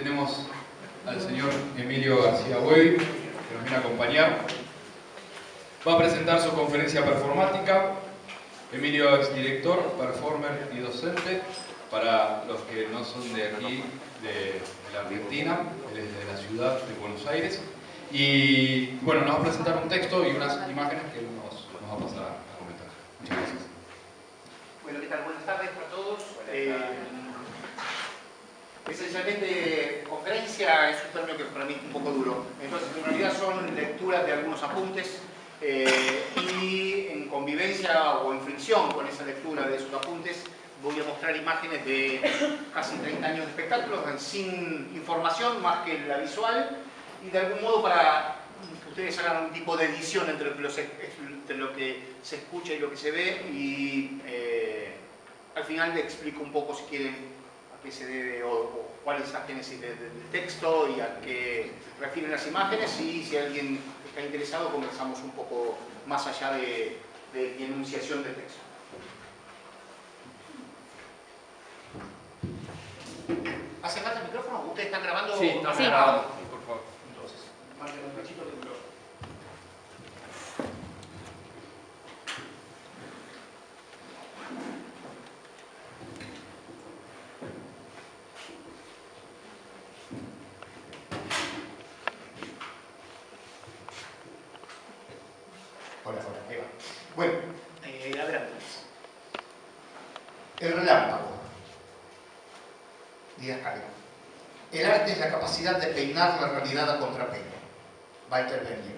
tenemos al señor Emilio García Buey, que nos viene a acompañar. Va a presentar su conferencia performática. Emilio es director, performer y docente. Para los que no son de aquí, de la Argentina, él es de la ciudad de Buenos Aires. Y bueno, nos va a presentar un texto y unas imágenes que nos va a pasar a comentar. Muchas gracias. Bueno, ¿qué tal? Buenas tardes para todos. Esencialmente, conferencia es un término que para mí es un poco duro. Entonces, en realidad son lecturas de algunos apuntes y en convivencia o en fricción con esa lectura de esos apuntes voy a mostrar imágenes de casi 30 años de espectáculos sin información más que la visual y de algún modo para que ustedes hagan un tipo de edición entre lo que se escucha y lo que se ve y al final les explico un poco si quieren a qué se debe o cuál es la génesis del texto y a qué refieren las imágenes y si alguien está interesado conversamos un poco más allá de enunciación del texto. ¿Hace falta el micrófono? ¿Ustedes están grabando? Sí, estamos grabando. Sí, por favor. Entonces, marquen un cachito del micrófono. Hola, ahí va. Bueno, adelante. El relámpago. Díaz Canel. El arte es la capacidad de peinar la realidad a contrapelo. Walter Benjamin.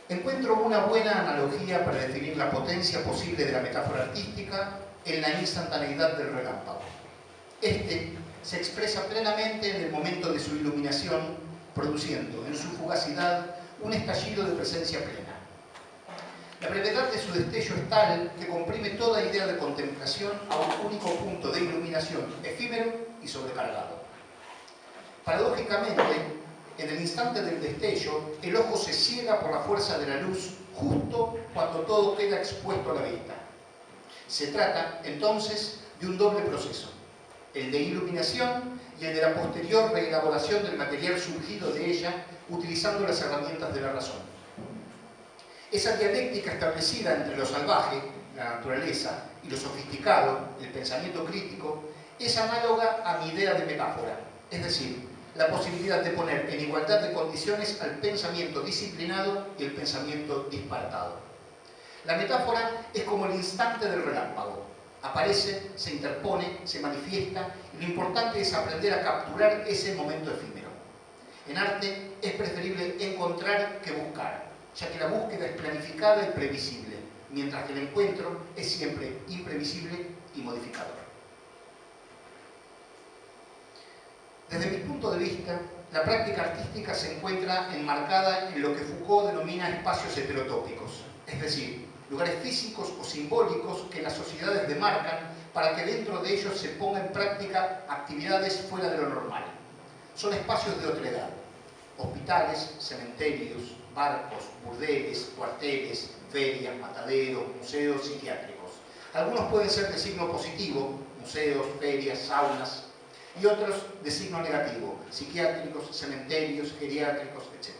Encuentro una buena analogía para definir la potencia posible de la metáfora artística en la instantaneidad del relámpago. Este se expresa plenamente en el momento de su iluminación, produciendo en su fugacidad un estallido de presencia plena. La brevedad de su destello es tal que comprime toda idea de contemplación a un único punto de iluminación efímero y sobrecargado. Paradójicamente, en el instante del destello, el ojo se ciega por la fuerza de la luz justo cuando todo queda expuesto a la vista. Se trata, entonces, de un doble proceso, el de iluminación y el de la posterior reelaboración del material surgido de ella utilizando las herramientas de la razón. Esa dialéctica establecida entre lo salvaje, la naturaleza, y lo sofisticado, el pensamiento crítico, es análoga a mi idea de metáfora, es decir, la posibilidad de poner en igualdad de condiciones al pensamiento disciplinado y el pensamiento disparatado. La metáfora es como el instante del relámpago. Aparece, se interpone, se manifiesta, y lo importante es aprender a capturar ese momento efímero. En arte es preferible encontrar que buscar, ya que la búsqueda es planificada y previsible, mientras que el encuentro es siempre imprevisible y modificador. Desde mi punto de vista, la práctica artística se encuentra enmarcada en lo que Foucault denomina espacios heterotópicos, es decir, lugares físicos o simbólicos que las sociedades demarcan para que dentro de ellos se ponga en práctica actividades fuera de lo normal. Son espacios de otredad: hospitales, cementerios, barcos, burdeles, cuarteles, ferias, mataderos, museos psiquiátricos. Algunos pueden ser de signo positivo, museos, ferias, saunas, y otros de signo negativo, psiquiátricos, cementerios, geriátricos, etc.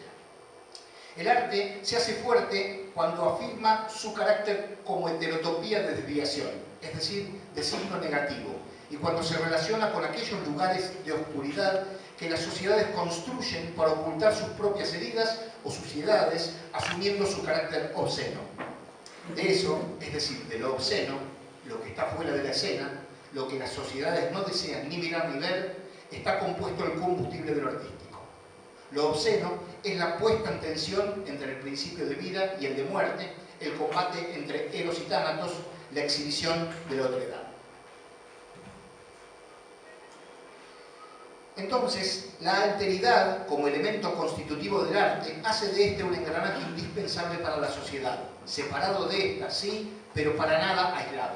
El arte se hace fuerte cuando afirma su carácter como heterotopía de desviación, es decir, de signo negativo, y cuando se relaciona con aquellos lugares de oscuridad que las sociedades construyen para ocultar sus propias heridas o suciedades, asumiendo su carácter obsceno. De eso, es decir, de lo obsceno, lo que está fuera de la escena, lo que las sociedades no desean ni mirar ni ver, está compuesto el combustible de lo artístico. Lo obsceno es la puesta en tensión entre el principio de vida y el de muerte, el combate entre eros y tánatos, la exhibición de la otredad. Entonces, la alteridad, como elemento constitutivo del arte, hace de este un engranaje indispensable para la sociedad, separado de esta, sí, pero para nada aislado.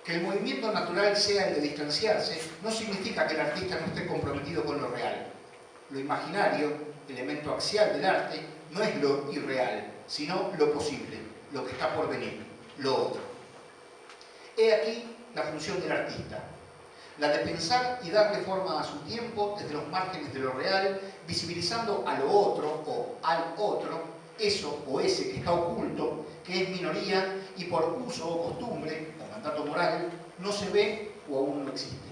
Que el movimiento natural sea el de distanciarse no significa que el artista no esté comprometido con lo real. Lo imaginario, elemento axial del arte, no es lo irreal, sino lo posible, lo que está por venir, lo otro. He aquí la función del artista: la de pensar y darle forma a su tiempo desde los márgenes de lo real, visibilizando a lo otro o al otro, eso o ese que está oculto, que es minoría y por uso o costumbre o mandato moral no se ve o aún no existe.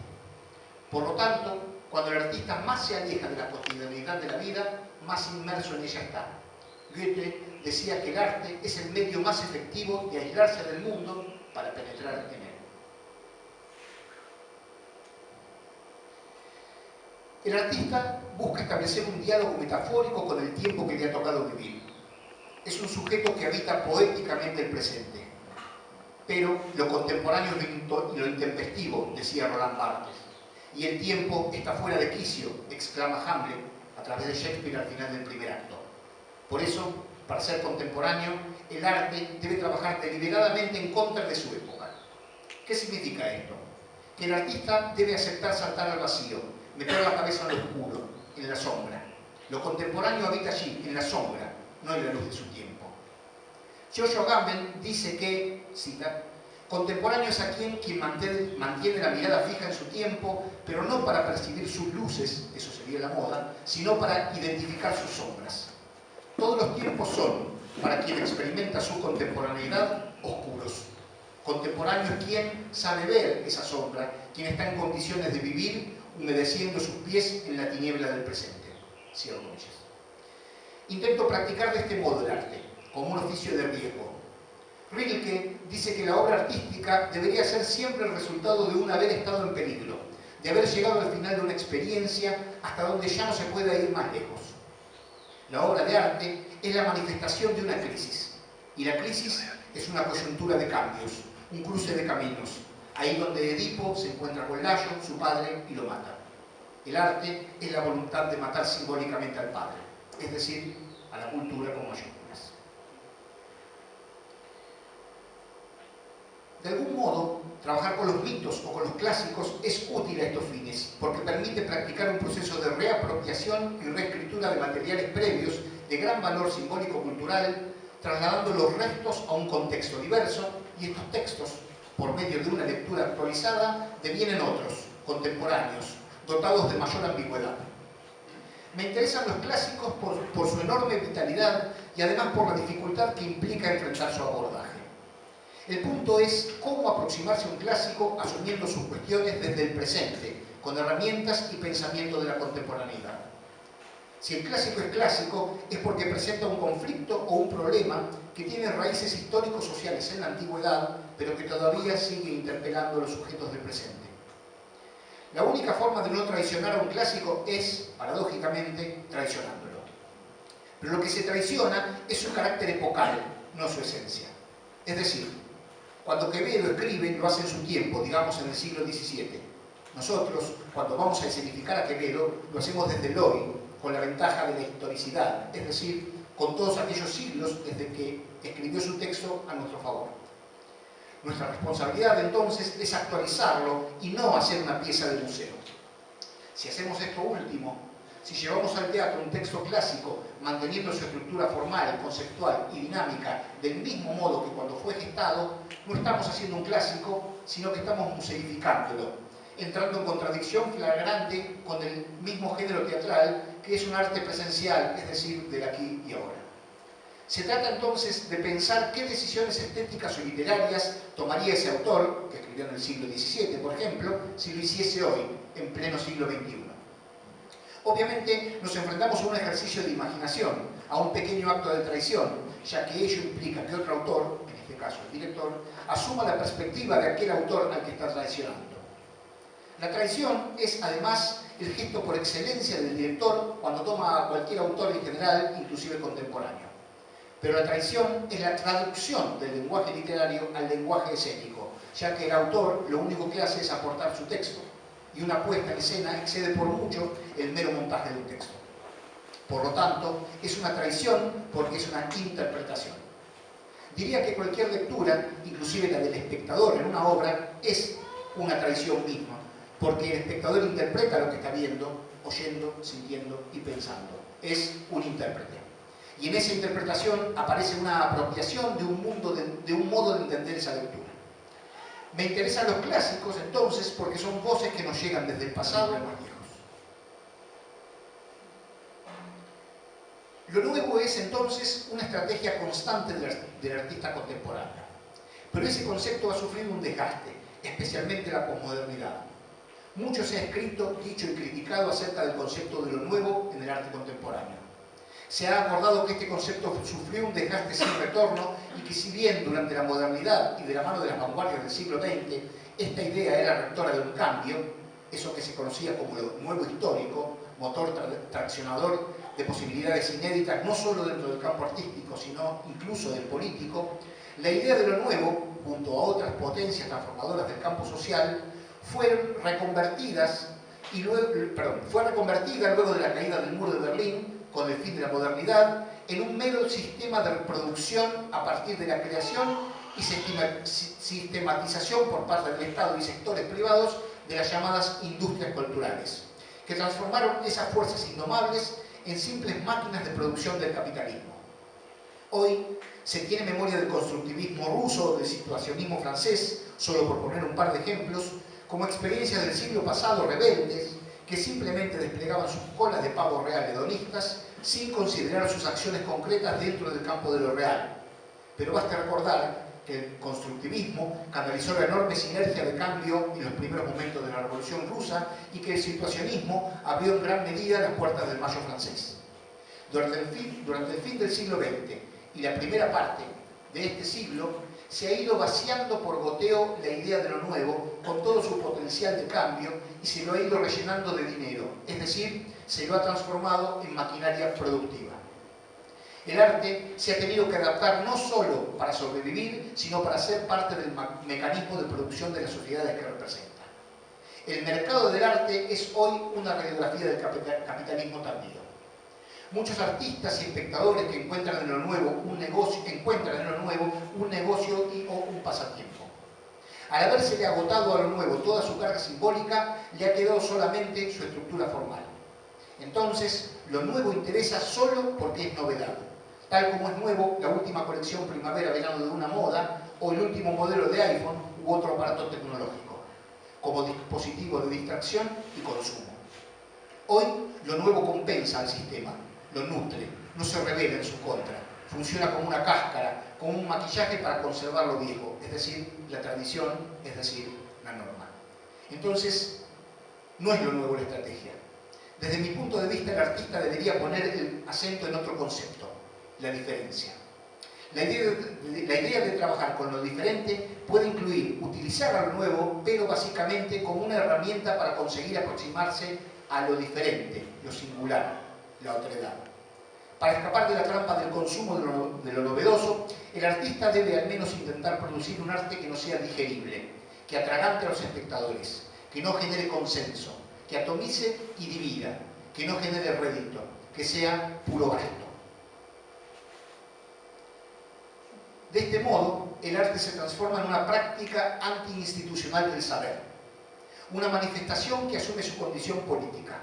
Por lo tanto, cuando el artista más se aleja de la cotidianidad de la vida, más inmerso en ella está. Goethe decía que el arte es el medio más efectivo de aislarse del mundo para penetrar en él. El artista busca establecer un diálogo metafórico con el tiempo que le ha tocado vivir. Es un sujeto que habita poéticamente el presente. Pero lo contemporáneo y lo intempestivo, decía Roland Barthes. Y el tiempo está fuera de quicio, exclama Hamlet a través de Shakespeare al final del primer acto. Por eso, para ser contemporáneo, el arte debe trabajar deliberadamente en contra de su época. ¿Qué significa esto? Que el artista debe aceptar saltar al vacío, meter la cabeza en lo oscuro, en la sombra. Lo contemporáneo habita allí, en la sombra, no en la luz de su tiempo. Giorgio Agamben dice que, cita, contemporáneo es quien mantiene la mirada fija en su tiempo, pero no para percibir sus luces, eso sería la moda, sino para identificar sus sombras. Todos los tiempos son, para quien experimenta su contemporaneidad, oscuros. Contemporáneo es quien sabe ver esa sombra, quien está en condiciones de vivir humedeciendo sus pies en la tiniebla del presente. Cierro comillas. Intento practicar de este modo el arte, como un oficio de riesgo. Rilke dice que la obra artística debería ser siempre el resultado de un haber estado en peligro, de haber llegado al final de una experiencia hasta donde ya no se pueda ir más lejos. La obra de arte es la manifestación de una crisis, y la crisis es una coyuntura de cambios, un cruce de caminos, ahí donde Edipo se encuentra con Layo, su padre, y lo mata. El arte es la voluntad de matar simbólicamente al padre, es decir, a la cultura con mayúsculas. De algún modo, trabajar con los mitos o con los clásicos es útil a estos fines, porque permite practicar un proceso de reapropiación y reescritura de materiales previos de gran valor simbólico-cultural, trasladando los restos a un contexto diverso, y estos textos, por medio de una lectura actualizada, devienen otros, contemporáneos, dotados de mayor ambigüedad. Me interesan los clásicos por su enorme vitalidad y además por la dificultad que implica enfrentar su abordaje. El punto es cómo aproximarse a un clásico asumiendo sus cuestiones desde el presente, con herramientas y pensamiento de la contemporaneidad. Si el clásico es clásico, es porque presenta un conflicto o un problema que tiene raíces históricos sociales en la antigüedad, pero que todavía sigue interpelando a los sujetos del presente. La única forma de no traicionar a un clásico es, paradójicamente, traicionándolo. Pero lo que se traiciona es su carácter epocal, no su esencia. Es decir, cuando Quevedo escribe, lo hace en su tiempo, digamos en el siglo XVII. Nosotros, cuando vamos a escenificar a Quevedo, lo hacemos desde el hoy, con la ventaja de la historicidad, es decir, con todos aquellos siglos desde que escribió su texto a nuestro favor. Nuestra responsabilidad entonces es actualizarlo y no hacer una pieza de museo. Si hacemos esto último, si llevamos al teatro un texto clásico manteniendo su estructura formal, conceptual y dinámica del mismo modo que cuando fue gestado, no estamos haciendo un clásico, sino que estamos museificándolo, entrando en contradicción flagrante con el mismo género teatral que es un arte presencial, es decir, del aquí y ahora. Se trata entonces de pensar qué decisiones estéticas o literarias tomaría ese autor, que escribió en el siglo XVII, por ejemplo, si lo hiciese hoy, en pleno siglo XXI. Obviamente nos enfrentamos a un ejercicio de imaginación, a un pequeño acto de traición, ya que ello implica que otro autor, en este caso el director, asuma la perspectiva de aquel autor al que está traicionando. La traición es además el gesto por excelencia del director cuando toma a cualquier autor en general, inclusive contemporáneo. Pero la traición es la traducción del lenguaje literario al lenguaje escénico, ya que el autor lo único que hace es aportar su texto, y una puesta en escena excede por mucho el mero montaje de un texto. Por lo tanto, es una traición porque es una interpretación. Diría que cualquier lectura, inclusive la del espectador en una obra, es una traición misma, porque el espectador interpreta lo que está viendo, oyendo, sintiendo y pensando. Es un intérprete. Y en esa interpretación aparece una apropiación de un modo de entender esa lectura. Me interesan los clásicos, entonces, porque son voces que nos llegan desde el pasado más lejos. Lo nuevo es, entonces, una estrategia constante del artista contemporáneo. Pero ese concepto ha sufrido un desgaste, especialmente la posmodernidad. Mucho se ha escrito, dicho y criticado acerca del concepto de lo nuevo en el arte contemporáneo. Se ha acordado que este concepto sufrió un desgaste sin retorno y que si bien durante la modernidad y de la mano de las vanguardias del siglo XX esta idea era rectora de un cambio, eso que se conocía como lo nuevo histórico, motor traccionador de posibilidades inéditas no solo dentro del campo artístico sino incluso del político, la idea de lo nuevo, junto a otras potencias transformadoras del campo social, fue reconvertida luego de la caída del muro de Berlín, con el fin de la modernidad, en un mero sistema de reproducción a partir de la creación y sistematización por parte del Estado y sectores privados de las llamadas industrias culturales, que transformaron esas fuerzas indomables en simples máquinas de producción del capitalismo. Hoy se tiene memoria del constructivismo ruso o del situacionismo francés, solo por poner un par de ejemplos, como experiencias del siglo pasado rebeldes que simplemente desplegaban sus colas de pavo real hedonistas sin considerar sus acciones concretas dentro del campo de lo real. Pero basta recordar que el constructivismo canalizó la enorme sinergia de cambio en los primeros momentos de la Revolución Rusa y que el situacionismo abrió en gran medida las puertas del Mayo francés. Durante el fin del siglo XX y la primera parte de este siglo, se ha ido vaciando por goteo la idea de lo nuevo con todo su potencial de cambio y se lo ha ido rellenando de dinero, es decir, se lo ha transformado en maquinaria productiva. El arte se ha tenido que adaptar no solo para sobrevivir, sino para ser parte del mecanismo de producción de las sociedades que representa. El mercado del arte es hoy una radiografía del capitalismo tardío. Muchos artistas y espectadores que encuentran en lo nuevo un negocio o un pasatiempo. Al habérsele agotado a lo nuevo toda su carga simbólica, le ha quedado solamente su estructura formal. Entonces, lo nuevo interesa solo porque es novedad, tal como es nuevo la última colección primavera-verano de una moda o el último modelo de iPhone u otro aparato tecnológico, como dispositivo de distracción y consumo. Hoy, lo nuevo compensa al sistema, lo nutre, no se revela en su contra, funciona como una cáscara, como un maquillaje para conservar lo viejo, es decir, la tradición, es decir, la norma. Entonces, no es lo nuevo la estrategia. Desde mi punto de vista, el artista debería poner el acento en otro concepto, la diferencia. La idea de trabajar con lo diferente puede incluir utilizar a lo nuevo, pero básicamente como una herramienta para conseguir aproximarse a lo diferente, lo singular, la otredad. Para escapar de la trampa del consumo de lo novedoso, el artista debe al menos intentar producir un arte que no sea digerible, que atragante a los espectadores, que no genere consenso, que atomice y divida, que no genere rédito, que sea puro gasto. De este modo, el arte se transforma en una práctica antiinstitucional del saber, una manifestación que asume su condición política.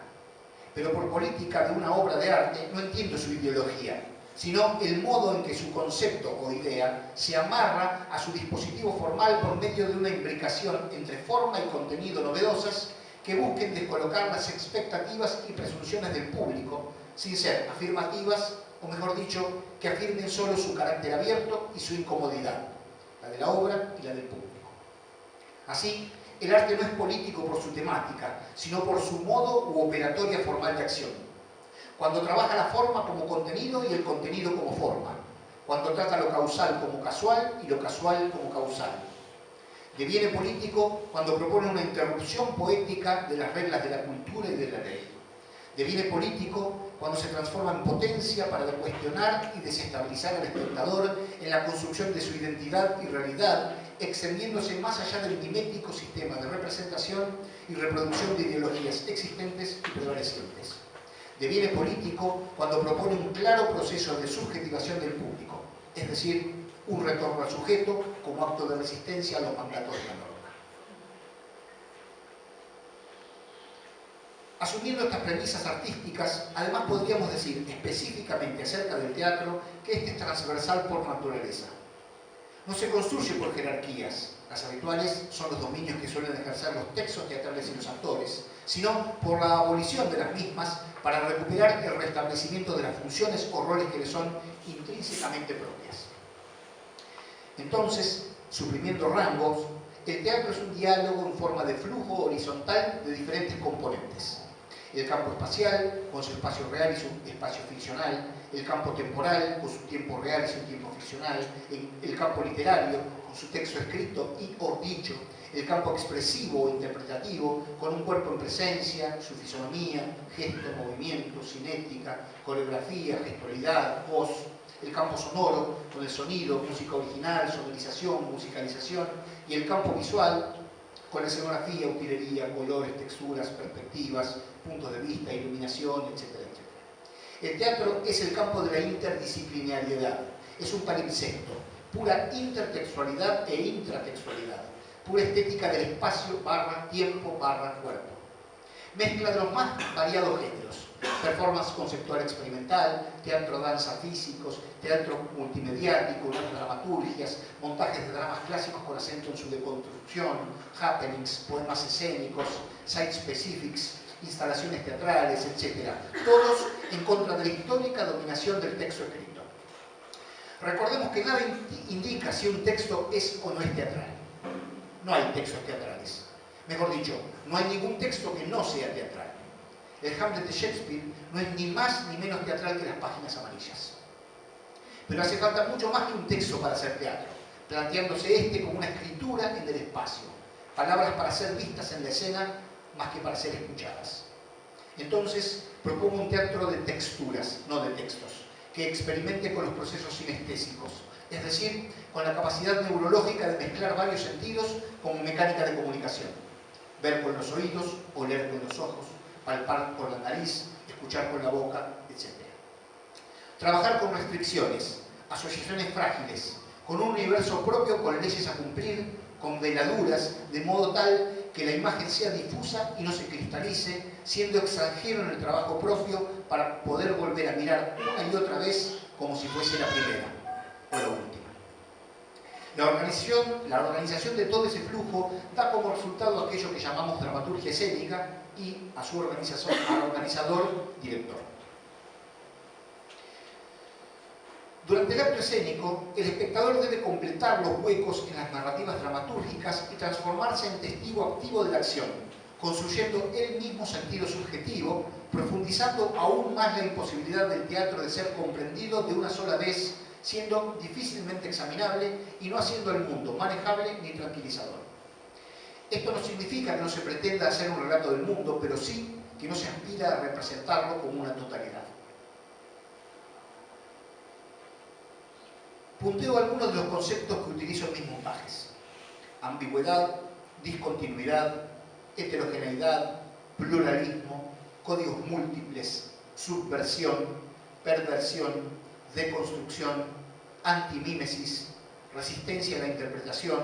Pero por política de una obra de arte no entiendo su ideología, sino el modo en que su concepto o idea se amarra a su dispositivo formal por medio de una imbricación entre forma y contenido novedosas que busquen descolocar las expectativas y presunciones del público, sin ser afirmativas, o mejor dicho, que afirmen solo su carácter abierto y su incomodidad, la de la obra y la del público. Así, el arte no es político por su temática, sino por su modo u operatoria formal de acción. Cuando trabaja la forma como contenido y el contenido como forma. Cuando trata lo causal como casual y lo casual como causal. Deviene político cuando propone una interrupción poética de las reglas de la cultura y de la ley. Deviene político cuando se transforma en potencia para cuestionar y desestabilizar al espectador en la construcción de su identidad y realidad, extendiéndose más allá del mimético sistema de representación y reproducción de ideologías existentes y prevalecientes. Deviene político cuando propone un claro proceso de subjetivación del público, es decir, un retorno al sujeto como acto de resistencia a los mandatos de la norma. Asumiendo estas premisas artísticas, además podríamos decir específicamente acerca del teatro que este es transversal por naturaleza. No se construye por jerarquías, Las habituales son los dominios que suelen ejercer los textos teatrales y los actores, sino por la abolición de las mismas para recuperar el restablecimiento de las funciones o roles que les son intrínsecamente propias. Entonces, suprimiendo rangos, el teatro es un diálogo en forma de flujo horizontal de diferentes componentes. El campo espacial, con su espacio real y su espacio ficcional, el campo temporal, con su tiempo real y su tiempo ficcional, el campo literario, con su texto escrito y o dicho, el campo expresivo o interpretativo, con un cuerpo en presencia, su fisonomía, gesto, movimiento, cinética, coreografía, gestualidad, voz, el campo sonoro, con el sonido, música original, sonorización, musicalización, y el campo visual, con la escenografía, utilería, colores, texturas, perspectivas, puntos de vista, iluminación, etcétera, etcétera. El teatro es el campo de la interdisciplinariedad, es un palimpsesto, pura intertextualidad e intratextualidad, pura estética del espacio barra tiempo barra cuerpo. Mezcla de los más variados géneros, performance conceptual experimental, teatro danza físicos, teatro multimediático, nuevas dramaturgias, montajes de dramas clásicos con acento en su deconstrucción, happenings, poemas escénicos, site specifics, instalaciones teatrales, etc. Todos en contra de la histórica dominación del texto escrito. Recordemos que nada indica si un texto es o no es teatral. No hay textos teatrales. Mejor dicho, no hay ningún texto que no sea teatral. El Hamlet de Shakespeare no es ni más ni menos teatral que las páginas amarillas. Pero hace falta mucho más que un texto para hacer teatro, planteándose este como una escritura en el espacio, palabras para ser vistas en la escena más que para ser escuchadas. Entonces, propongo un teatro de texturas, no de textos, que experimente con los procesos sinestésicos, es decir, con la capacidad neurológica de mezclar varios sentidos como mecánica de comunicación. Ver con los oídos, oler con los ojos, palpar con la nariz, escuchar con la boca, etc. Trabajar con restricciones, asociaciones frágiles, con un universo propio con leyes a cumplir, con veladuras, de modo tal que la imagen sea difusa y no se cristalice, siendo extranjero en el trabajo propio para poder volver a mirar una y otra vez como si fuese la primera o la última. La organización de todo ese flujo da como resultado aquello que llamamos dramaturgia escénica y a su organizador, director. Durante el acto escénico, el espectador debe completar los huecos en las narrativas dramatúrgicas y transformarse en testigo activo de la acción, construyendo él mismo sentido subjetivo, profundizando aún más la imposibilidad del teatro de ser comprendido de una sola vez, siendo difícilmente examinable y no haciendo el mundo manejable ni tranquilizador. Esto no significa que no se pretenda hacer un relato del mundo, pero sí que no se aspira a representarlo como una totalidad. Punteo algunos de los conceptos que utilizo en mis montajes: ambigüedad, discontinuidad, heterogeneidad, pluralismo, códigos múltiples, subversión, perversión, deconstrucción, antimímesis, resistencia a la interpretación,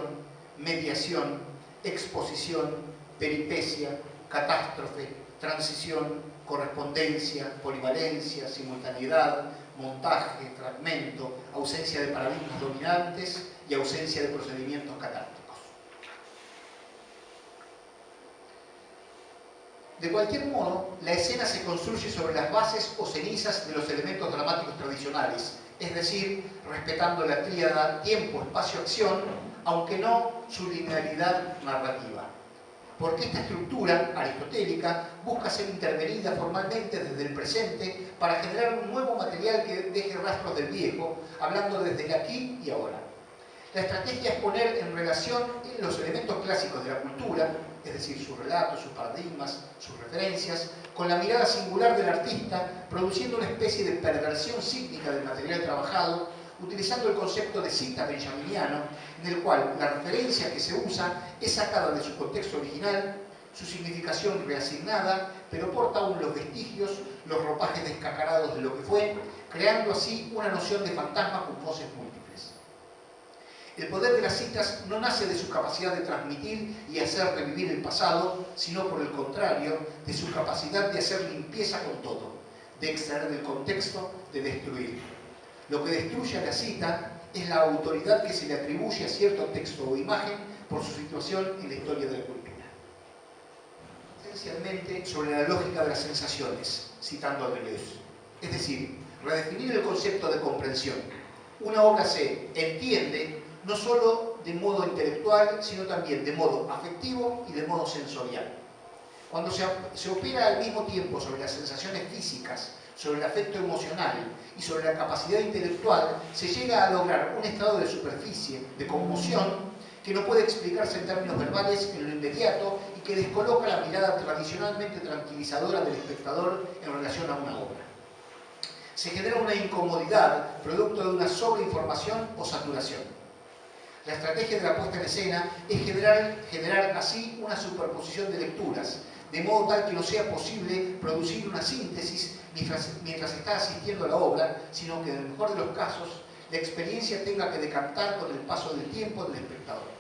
mediación, exposición, peripecia, catástrofe, transición, correspondencia, polivalencia, simultaneidad, montaje, fragmento, ausencia de paradigmas dominantes y ausencia de procedimientos catárticos. De cualquier modo, la escena se construye sobre las bases o cenizas de los elementos dramáticos tradicionales, es decir, respetando la tríada tiempo, espacio, acción, aunque no su linealidad narrativa. Porque esta estructura aristotélica busca ser intervenida formalmente desde el presente para generar un nuevo material que deje rastros del viejo, hablando desde el aquí y ahora. La estrategia es poner en relación los elementos clásicos de la cultura, es decir, sus relatos, sus paradigmas, sus referencias, con la mirada singular del artista, produciendo una especie de perversión sísmica del material trabajado, utilizando el concepto de cita benjaminiano, en el cual la referencia que se usa es sacada de su contexto original, su significación reasignada, pero porta aún los vestigios, los ropajes descacarados de lo que fue, creando así una noción de fantasma con voces múltiples. El poder de las citas no nace de su capacidad de transmitir y hacer revivir el pasado, sino por el contrario, de su capacidad de hacer limpieza con todo, de extraer del contexto, de destruir. Lo que destruye a la cita es la autoridad que se le atribuye a cierto texto o imagen por su situación en la historia de la cultura. Esencialmente sobre la lógica de las sensaciones, citando a Deleuze. Es decir, redefinir el concepto de comprensión. Una obra se entiende no solo de modo intelectual, sino también de modo afectivo y de modo sensorial. Cuando se opera al mismo tiempo sobre las sensaciones físicas, sobre el afecto emocional y sobre la capacidad intelectual, se llega a lograr un estado de superficie, de conmoción, que no puede explicarse en términos verbales en lo inmediato y que descoloca la mirada tradicionalmente tranquilizadora del espectador en relación a una obra. Se genera una incomodidad producto de una sobreinformación o saturación. La estrategia de la puesta en escena es generar así una superposición de lecturas, de modo tal que no sea posible producir una síntesis mientras está asistiendo a la obra, sino que en el mejor de los casos la experiencia tenga que decantar con el paso del tiempo del espectador.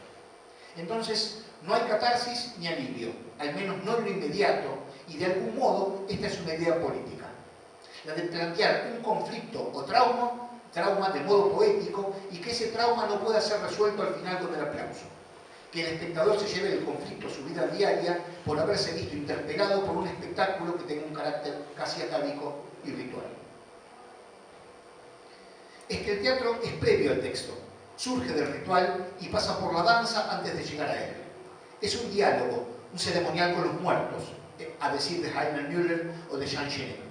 Entonces, no hay catarsis ni alivio, al menos no en lo inmediato, y de algún modo esta es una idea política. La de plantear un conflicto o trauma de modo poético, y que ese trauma no pueda ser resuelto al final con el aplauso. Que el espectador se lleve el conflicto a su vida diaria por haberse visto interpelado por un espectáculo que tenga un carácter casi atávico y ritual. Es que el teatro es previo al texto, surge del ritual y pasa por la danza antes de llegar a él. Es un diálogo, un ceremonial con los muertos, a decir de Heiner Müller o de Jean Genet.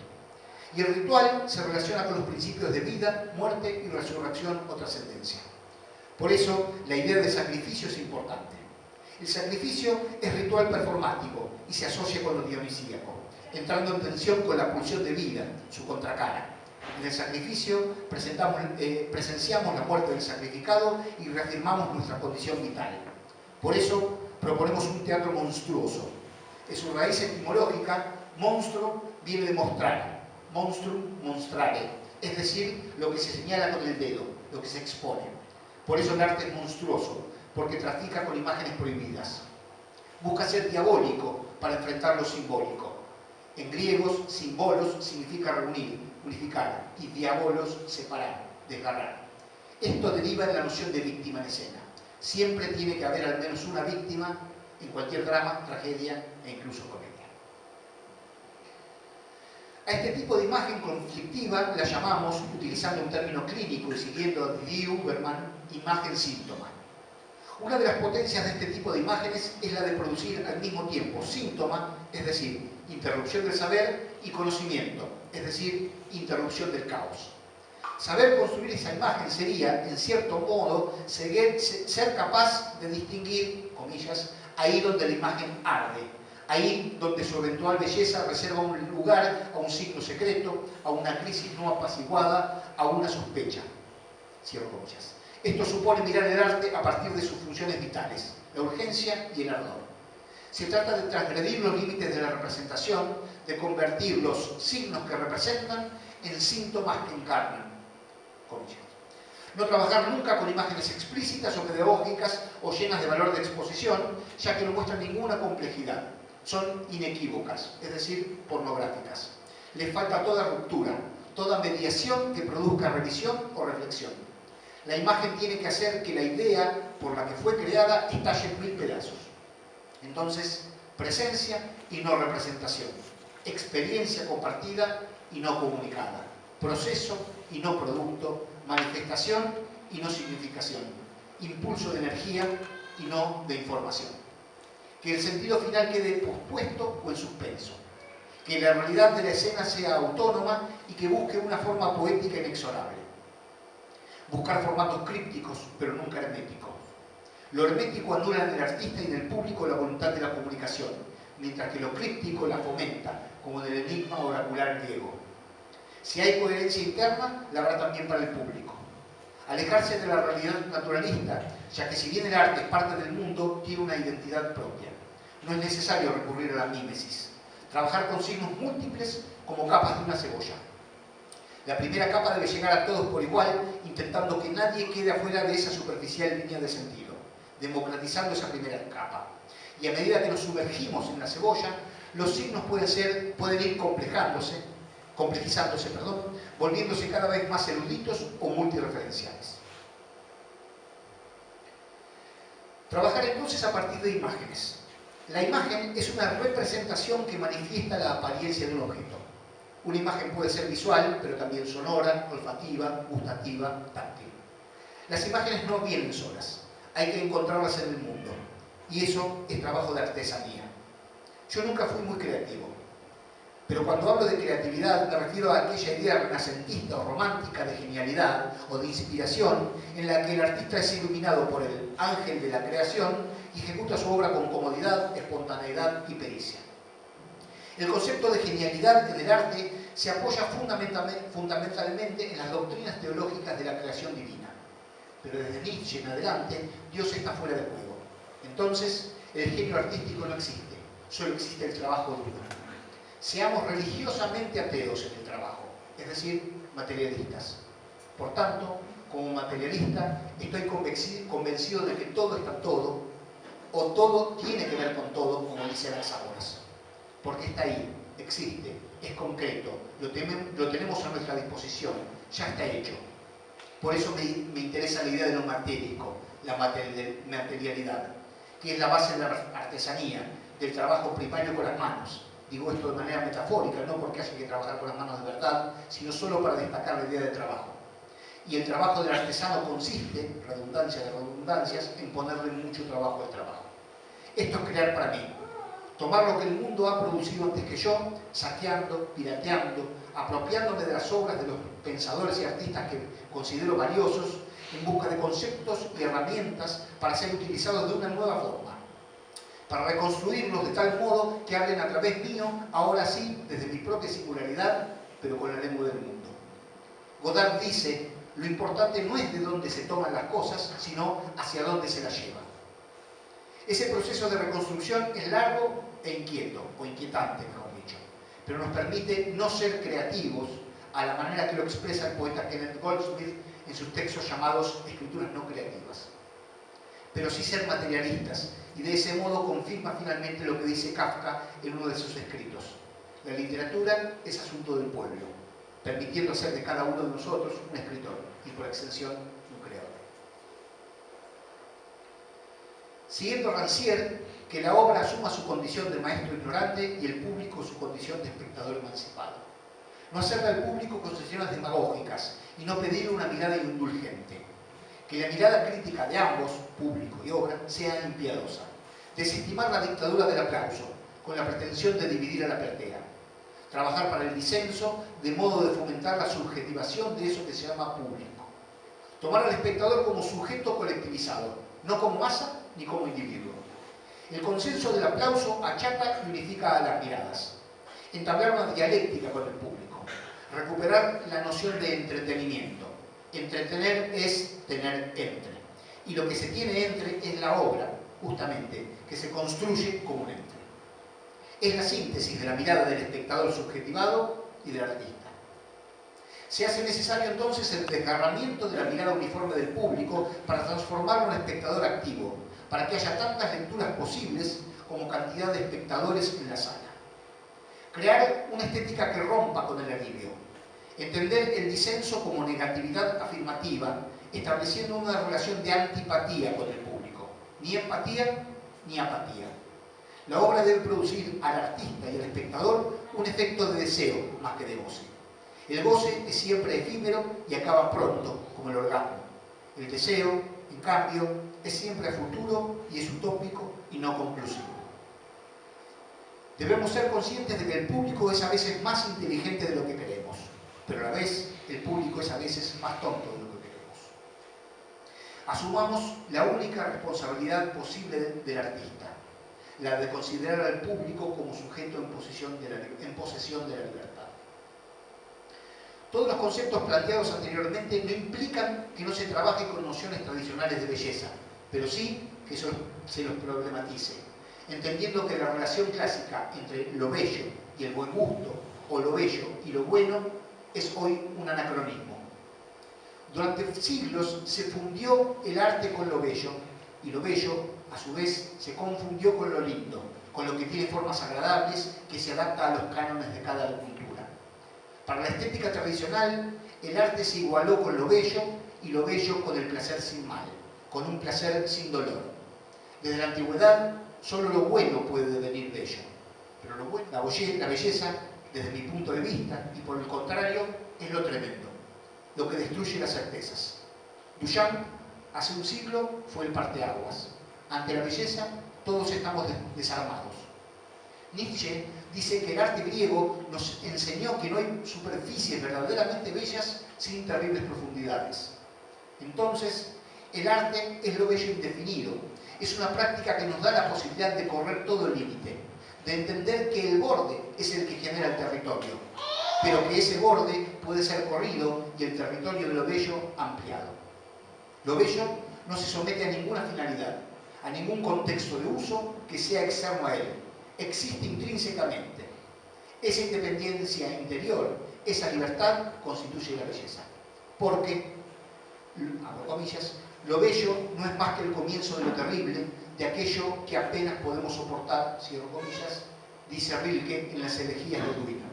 Y el ritual se relaciona con los principios de vida, muerte y resurrección o trascendencia. Por eso, la idea de sacrificio es importante. El sacrificio es ritual performático y se asocia con lo dionisíaco, entrando en tensión con la pulsión de vida, su contracara. En el sacrificio presenciamos la muerte del sacrificado y reafirmamos nuestra condición vital. Por eso proponemos un teatro monstruoso. En su raíz etimológica, monstruo viene de mostrar, monstrum, monstrare, es decir, lo que se señala con el dedo, lo que se expone. Por eso el arte es monstruoso, porque trafica con imágenes prohibidas. Busca ser diabólico para enfrentar lo simbólico. En griegos, símbolos significa reunir, unificar, y diabolos, separar, desgarrar. Esto deriva de la noción de víctima en escena. Siempre tiene que haber al menos una víctima en cualquier drama, tragedia e incluso comedia. A este tipo de imagen conflictiva la llamamos, utilizando un término clínico y siguiendo a Didier Huberman, imagen-síntoma. Una de las potencias de este tipo de imágenes es la de producir al mismo tiempo síntoma, es decir, interrupción del saber, y conocimiento, es decir, interrupción del caos. Saber construir esa imagen sería, en cierto modo, ser capaz de distinguir, comillas, ahí donde la imagen arde, ahí donde su eventual belleza reserva un lugar a un signo secreto, a una crisis no apaciguada, a una sospecha. Cierro comillas. Esto supone mirar el arte a partir de sus funciones vitales, la urgencia y el ardor. Se trata de transgredir los límites de la representación, de convertir los signos que representan en síntomas que encarnan. Comillas. No trabajar nunca con imágenes explícitas o pedagógicas o llenas de valor de exposición, ya que no muestran ninguna complejidad. Son inequívocas, es decir, pornográficas. Les falta toda ruptura, toda mediación que produzca revisión o reflexión. La imagen tiene que hacer que la idea por la que fue creada estalle en 1000 pedazos. Entonces, presencia y no representación. Experiencia compartida y no comunicada. Proceso y no producto. Manifestación y no significación. Impulso de energía y no de información. Que el sentido final quede pospuesto o en suspenso. Que la realidad de la escena sea autónoma y que busque una forma poética inexorable. Buscar formatos crípticos, pero nunca herméticos. Lo hermético anula en el artista y en el público la voluntad de la comunicación, mientras que lo críptico la fomenta, como en el enigma oracular griego. Si hay coherencia interna, la habrá también para el público. Alejarse de la realidad naturalista, ya que si bien el arte es parte del mundo, tiene una identidad propia. No es necesario recurrir a la mímesis. Trabajar con signos múltiples como capas de una cebolla. La primera capa debe llegar a todos por igual, intentando que nadie quede afuera de esa superficial línea de sentido, democratizando esa primera capa. Y a medida que nos sumergimos en la cebolla, los signos pueden ir complejizándose, volviéndose cada vez más eruditos o multireferenciales. Trabajar entonces a partir de imágenes. La imagen es una representación que manifiesta la apariencia de un objeto. Una imagen puede ser visual, pero también sonora, olfativa, gustativa, táctil. Las imágenes no vienen solas, hay que encontrarlas en el mundo. Y eso es trabajo de artesanía. Yo nunca fui muy creativo, pero cuando hablo de creatividad me refiero a aquella idea renacentista o romántica de genialidad o de inspiración en la que el artista es iluminado por el ángel de la creación y ejecuta su obra con comodidad, espontaneidad y pericia. El concepto de genialidad en el arte se apoya fundamentalmente en las doctrinas teológicas de la creación divina. Pero desde Nietzsche en adelante, Dios está fuera de juego. Entonces, el genio artístico no existe, solo existe el trabajo duro. Seamos religiosamente ateos en el trabajo, es decir, materialistas. Por tanto, como materialista, estoy convencido de que todo está todo, o todo tiene que ver con todo, como dicen las Ágoras. Porque está ahí, existe, es concreto, lo tenemos a nuestra disposición, ya está hecho. Por eso me interesa la idea de lo matérico, la materialidad, que es la base de la artesanía, del trabajo primario con las manos. Digo esto de manera metafórica, no porque haya que trabajar con las manos de verdad, sino solo para destacar la idea de trabajo. Y el trabajo del artesano consiste, redundancia de redundancias, en ponerle mucho trabajo al trabajo. Esto es crear para mí. Tomar lo que el mundo ha producido antes que yo, saqueando, pirateando, apropiándome de las obras de los pensadores y artistas que considero valiosos, en busca de conceptos y herramientas para ser utilizados de una nueva forma, para reconstruirlos de tal modo que hablen a través mío, ahora sí, desde mi propia singularidad, pero con la lengua del mundo. Godard dice, lo importante no es de dónde se toman las cosas, sino hacia dónde se las lleva. Ese proceso de reconstrucción es largo e inquieto, o inquietante, mejor dicho, pero nos permite no ser creativos a la manera que lo expresa el poeta Kenneth Goldsmith en sus textos llamados escrituras no creativas, pero sí ser materialistas, y de ese modo confirma finalmente lo que dice Kafka en uno de sus escritos. La literatura es asunto del pueblo, permitiendo hacer de cada uno de nosotros un escritor, y por extensión un creador. Siguiendo Rancière, que la obra asuma su condición de maestro ignorante y el público su condición de espectador emancipado. No hacerle al público concesiones demagógicas y no pedirle una mirada indulgente. Que la mirada crítica de ambos, público y obra, sea impiedosa. Desestimar la dictadura del aplauso, con la pretensión de dividir a la platea. Trabajar para el disenso, de modo de fomentar la subjetivación de eso que se llama público. Tomar al espectador como sujeto colectivizado, no como masa ni como individuo. El consenso del aplauso achata y unifica a las miradas. Entablar una dialéctica con el público. Recuperar la noción de entretenimiento. Entretener es tener entre. Y lo que se tiene entre es la obra, justamente, que se construye como un entre. Es la síntesis de la mirada del espectador subjetivado y del artista. Se hace necesario entonces el desgarramiento de la mirada uniforme del público para transformarlo en espectador activo, para que haya tantas lecturas posibles como cantidad de espectadores en la sala. Crear una estética que rompa con el alivio. Entender el disenso como negatividad afirmativa, estableciendo una relación de antipatía con el público. Ni empatía ni apatía. La obra debe producir al artista y al espectador un efecto de deseo más que de goce. El goce es siempre efímero y acaba pronto, como el orgasmo. El deseo, en cambio, es siempre a futuro y es utópico y no conclusivo. Debemos ser conscientes de que el público es a veces más inteligente de lo que creemos, pero a la vez el público es a veces más tonto de lo que creemos. Asumamos la única responsabilidad posible del artista, la de considerar al público como sujeto en posesión de la libertad. Todos los conceptos planteados anteriormente no implican que no se trabaje con nociones tradicionales de belleza, pero sí que se los problematice, entendiendo que la relación clásica entre lo bello y el buen gusto, o lo bello y lo bueno, es hoy un anacronismo. Durante siglos se fundió el arte con lo bello, y lo bello, a su vez, se confundió con lo lindo, con lo que tiene formas agradables que se adapta a los cánones de cada cultura. Para la estética tradicional, el arte se igualó con lo bello y lo bello con el placer sin mal, con un placer sin dolor. Desde la antigüedad, solo lo bueno puede devenir bello. Pero lo bueno, la belleza, desde mi punto de vista, y por el contrario, es lo tremendo, lo que destruye las certezas. Duchamp, hace un siglo, fue el parteaguas. Ante la belleza, todos estamos desarmados. Nietzsche dice que el arte griego nos enseñó que no hay superficies verdaderamente bellas sin terribles profundidades. Entonces, el arte es lo bello indefinido. Es una práctica que nos da la posibilidad de correr todo el límite, de entender que el borde es el que genera el territorio, pero que ese borde puede ser corrido y el territorio de lo bello ampliado. Lo bello no se somete a ninguna finalidad, a ningún contexto de uso que sea externo a él. Existe intrínsecamente. Esa independencia interior, esa libertad, constituye la belleza. Porque, abro comillas, lo bello no es más que el comienzo de lo terrible, de aquello que apenas podemos soportar, cierro comillas, dice Rilke en las elegías de Duino.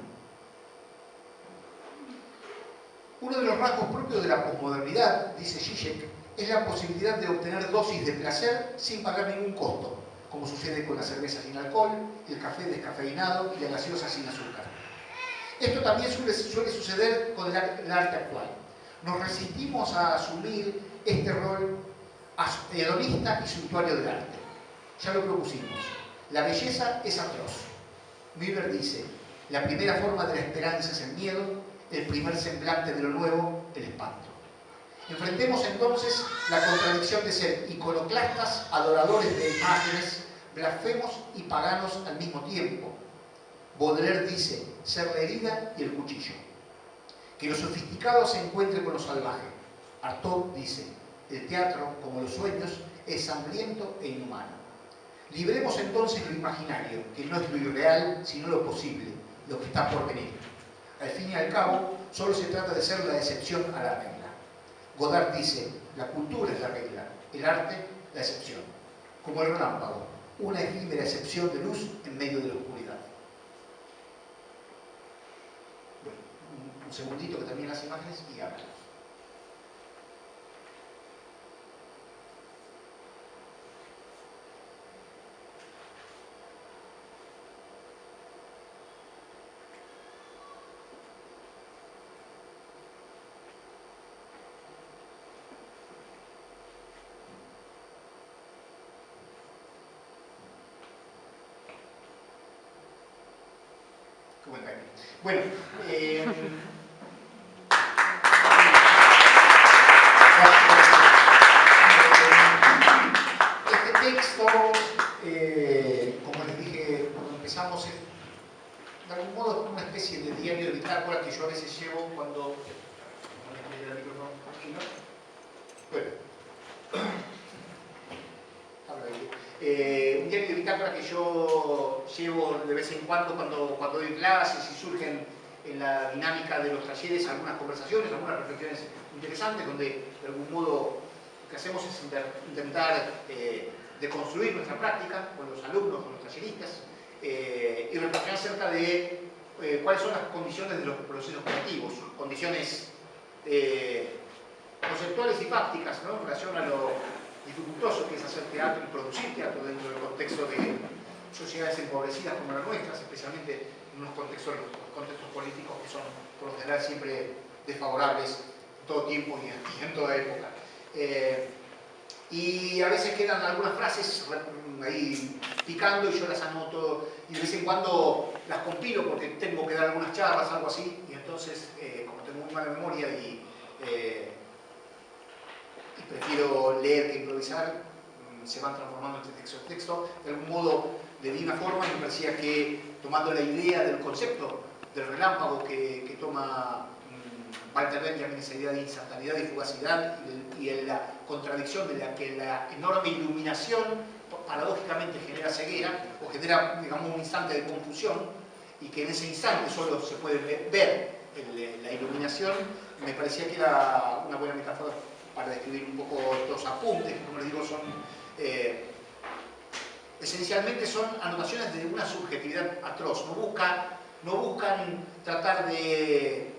Uno de los rasgos propios de la posmodernidad, dice Zizek, es la posibilidad de obtener dosis de placer sin pagar ningún costo, como sucede con la cerveza sin alcohol, el café descafeinado y la gaseosa sin azúcar. Esto también suele suceder con el arte actual. Nos resistimos a asumir este rol hedonista y suntuario del arte. Ya lo propusimos. La belleza es atroz. Müller dice, la primera forma de la esperanza es el miedo, el primer semblante de lo nuevo, el espanto. Enfrentemos entonces la contradicción de ser iconoclastas, adoradores de imágenes, blasfemos y paganos al mismo tiempo. Baudelaire dice, ser la herida y el cuchillo. Que lo sofisticado se encuentre con lo salvaje. Artaud dice, el teatro, como los sueños, es sangriento e inhumano. Libremos entonces lo imaginario, que no es lo irreal, sino lo posible, lo que está por venir. Al fin y al cabo, solo se trata de ser la excepción a la regla. Godard dice, la cultura es la regla, el arte la excepción. Como el relámpago, una efímera excepción de luz en medio de la oscuridad. Bueno, un segundito que termine las imágenes y hablamos. Bueno, este texto, como les dije cuando empezamos, de algún modo es una especie de diario de bitácora que yo a veces llevo cuando... un diario de bitácora que yo llevo de vez en cuando doy clases y surgen en la dinámica de los talleres algunas conversaciones, algunas reflexiones interesantes donde de algún modo lo que hacemos es intentar deconstruir nuestra práctica con los alumnos, con los talleristas y reflexionar acerca de cuáles son las condiciones de los procesos creativos, condiciones conceptuales y fácticas, ¿no? En relación a lo dificultoso que es hacer teatro y producir teatro dentro del contexto de sociedades empobrecidas como las nuestras, especialmente en unos contextos políticos que son por lo general siempre desfavorables en todo tiempo y en toda época. Y a veces quedan algunas frases ahí picando y yo las anoto y de vez en cuando las compilo porque tengo que dar algunas charlas, algo así, y entonces como tengo muy mala memoria y prefiero leer que improvisar, se van transformando este texto. De algún modo le di una forma y me parecía que tomando la idea del concepto del relámpago que toma Walter Benjamin, esa idea de instantaneidad y fugacidad y la contradicción de la que la enorme iluminación paradójicamente genera ceguera o genera, digamos, un instante de confusión y que en ese instante solo se puede ver la iluminación, me parecía que era una buena metáfora para describir un poco estos apuntes, que como les digo son esencialmente son anotaciones de una subjetividad atroz, no buscan tratar de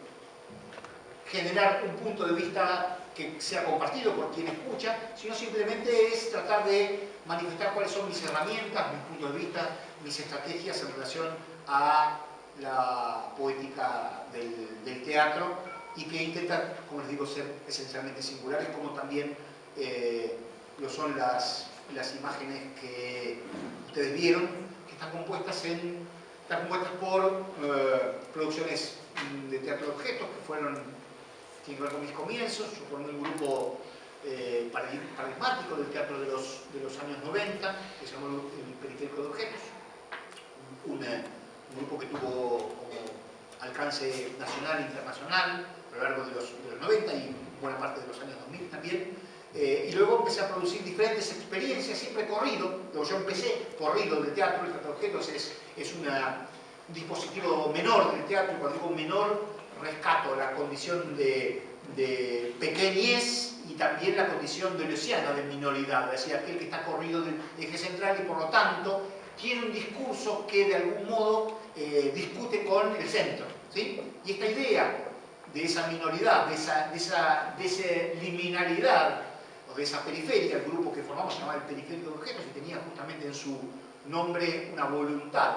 generar un punto de vista que sea compartido por quien escucha, sino simplemente es tratar de manifestar cuáles son mis herramientas, mis puntos de vista, mis estrategias en relación a la poética del teatro, y que intenta, como les digo, ser esencialmente singulares, como también lo son las imágenes que ustedes vieron, que están compuestas por producciones de teatro de objetos, que tienen que ver con mis comienzos. Yo formé un grupo paradigmático del teatro de los años 90, que se llamó el Periférico de Objetos, un grupo que tuvo como alcance nacional e internacional a lo largo de los 90 y buena parte de los años 2000 también. Y luego empecé a producir diferentes experiencias, siempre corrido. Luego yo empecé corrido del teatro. El teatro de objetos es un dispositivo menor del teatro, y cuando digo menor rescato la condición de pequeñez y también la condición de deleuziana de minoridad, es decir, aquel que está corrido del eje central y por lo tanto tiene un discurso que de algún modo discute con el centro, ¿sí? Y esta idea de esa minoridad, de esa liminalidad o de esa periferia, el grupo que formamos se llamaba el Periférico de Objetos y tenía justamente en su nombre una voluntad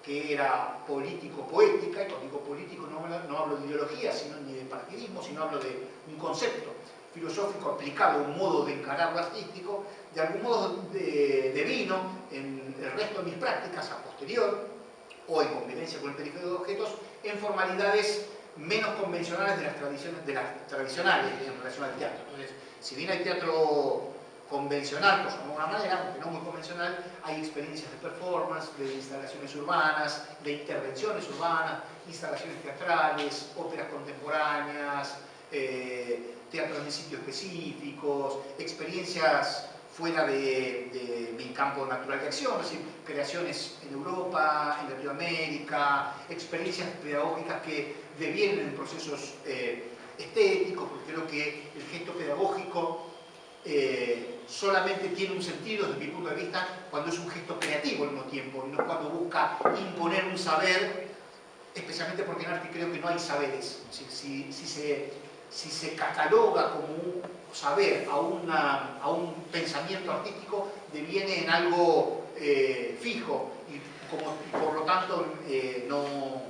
que era político-poética, y cuando digo político no hablo de ideología, sino ni de partidismo, sino hablo de un concepto filosófico aplicado a un modo de encarar lo artístico. De algún modo devino en el resto de mis prácticas a posterior, o en convivencia con el Periférico de Objetos, en formalidades menos convencionales de las tradicionales en relación al teatro. Entonces, si bien hay teatro convencional, pues de alguna manera, aunque no muy convencional, hay experiencias de performance, de instalaciones urbanas, de intervenciones urbanas, instalaciones teatrales, óperas contemporáneas, teatros en sitios específicos, experiencias fuera de mi campo natural de acción, es decir, creaciones en Europa, en Latinoamérica, experiencias pedagógicas que devienen en procesos estéticos, porque creo que el gesto pedagógico solamente tiene un sentido desde mi punto de vista cuando es un gesto creativo al mismo tiempo, y no cuando busca imponer un saber, especialmente porque en arte creo que no hay saberes. Si se cataloga como un saber a un pensamiento artístico, deviene en algo fijo, y por lo tanto no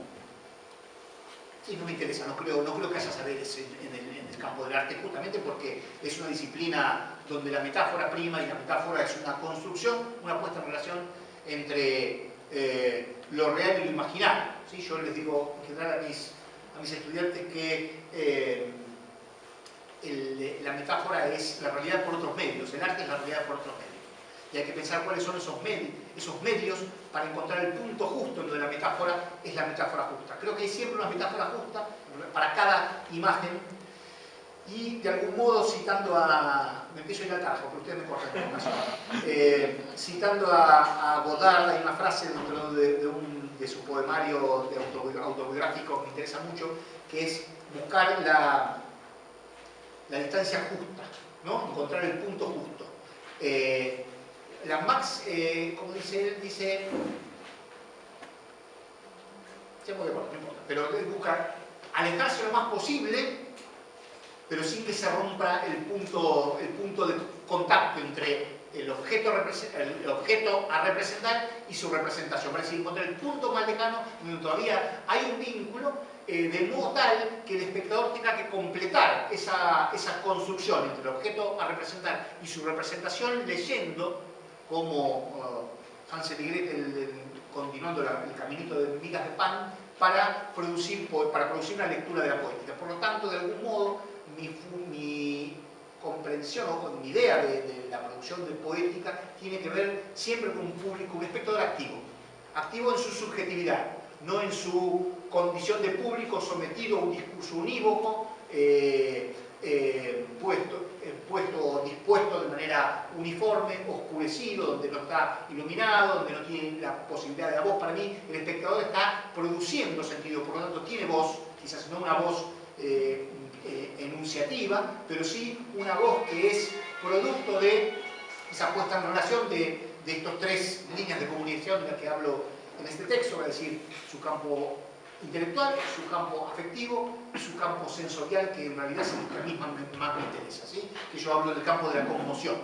me interesa, no creo que haya saberes en el campo del arte, justamente porque es una disciplina donde la metáfora prima, y la metáfora es una construcción, una puesta en relación entre lo real y lo imaginario, ¿sí? Yo les digo en general a mis estudiantes que la metáfora es la realidad por otros medios, el arte es la realidad por otros medios. Y hay que pensar cuáles son esos medios para encontrar el punto justo en donde la metáfora es la metáfora justa. Creo que hay siempre una metáfora justa para cada imagen, y de algún modo citando me empiezo a ir al tajo, porque ustedes me cortan en ocasión. Citando a Godard, hay una frase dentro de su poemario autobiográfico que me interesa mucho, que es buscar la distancia justa, ¿no? Encontrar el punto justo. Como dice él, ya me voy a acordar, no importa, pero él busca alejarse lo más posible, pero sin que se rompa el punto de contacto entre el objeto a representar y su representación. Es decir, encontrar el punto más lejano donde todavía hay un vínculo, de modo tal que el espectador tenga que completar esa construcción entre el objeto a representar y su representación, leyendo como Hansel y Gretel, continuando el caminito de migas de pan, para producir una lectura de la poética. Por lo tanto, de algún modo, mi comprensión o mi idea de la producción de poética tiene que ver siempre con un público, un espectador activo en su subjetividad, no en su condición de público sometido a un discurso unívoco, dispuesto de manera uniforme, oscurecido, donde no está iluminado, donde no tiene la posibilidad de la voz. Para mí, el espectador está produciendo sentido, por lo tanto tiene voz, quizás no una voz enunciativa, pero sí una voz que es producto de esa puesta en relación de estas tres líneas de comunicación de las que hablo en este texto, es decir, su campo intelectual, su campo afectivo y su campo sensorial, que en realidad es el que a mí más me interesa, ¿sí? Que yo hablo del campo de la conmoción.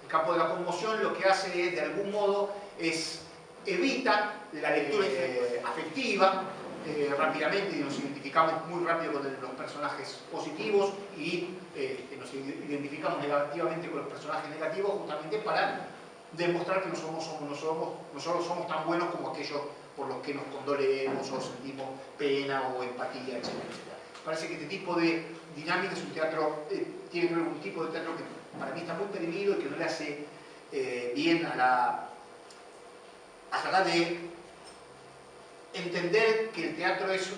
El campo de la conmoción lo que hace de algún modo es evita la lectura afectiva rápidamente, y nos identificamos muy rápido con los personajes positivos y nos identificamos negativamente con los personajes negativos, justamente para demostrar que no solo somos tan buenos como aquellos por los que nos condolemos o sentimos pena o empatía, etc. Parece que este tipo de dinámica es un teatro, tiene que ver con un tipo de teatro que para mí está muy perdido y que no le hace bien a tratar de entender que el teatro es,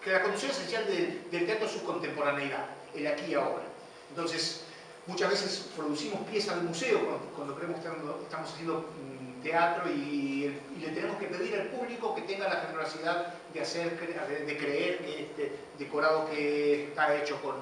que la condición esencial del teatro es su contemporaneidad, el aquí y ahora. Entonces, muchas veces producimos piezas de museo cuando creemos que estamos haciendo teatro y le tenemos que pedir al público que tenga la generosidad de creer que este decorado que está hecho con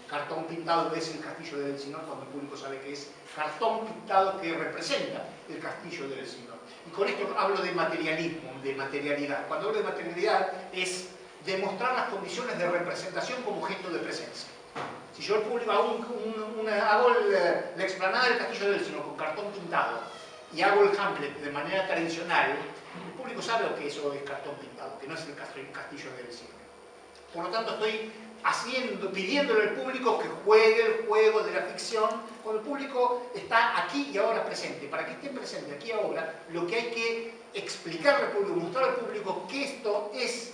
cartón pintado es el castillo del Elsinor, cuando el público sabe que es cartón pintado que representa el castillo del Elsinor. Y con esto hablo de materialismo, de materialidad. Cuando hablo de materialidad es demostrar las condiciones de representación como gesto de presencia. Si yo al público hago la explanada del castillo del Elsinor con cartón pintado y hago el Hamlet de manera tradicional, el público sabe que eso es cartón pintado, que no es el castillo del Elsinor. Por lo tanto, estoy pidiéndole al público que juegue el juego de la ficción cuando el público está aquí y ahora presente. Para que esté presente aquí y ahora, lo que hay que explicarle al público, mostrarle al público que esto es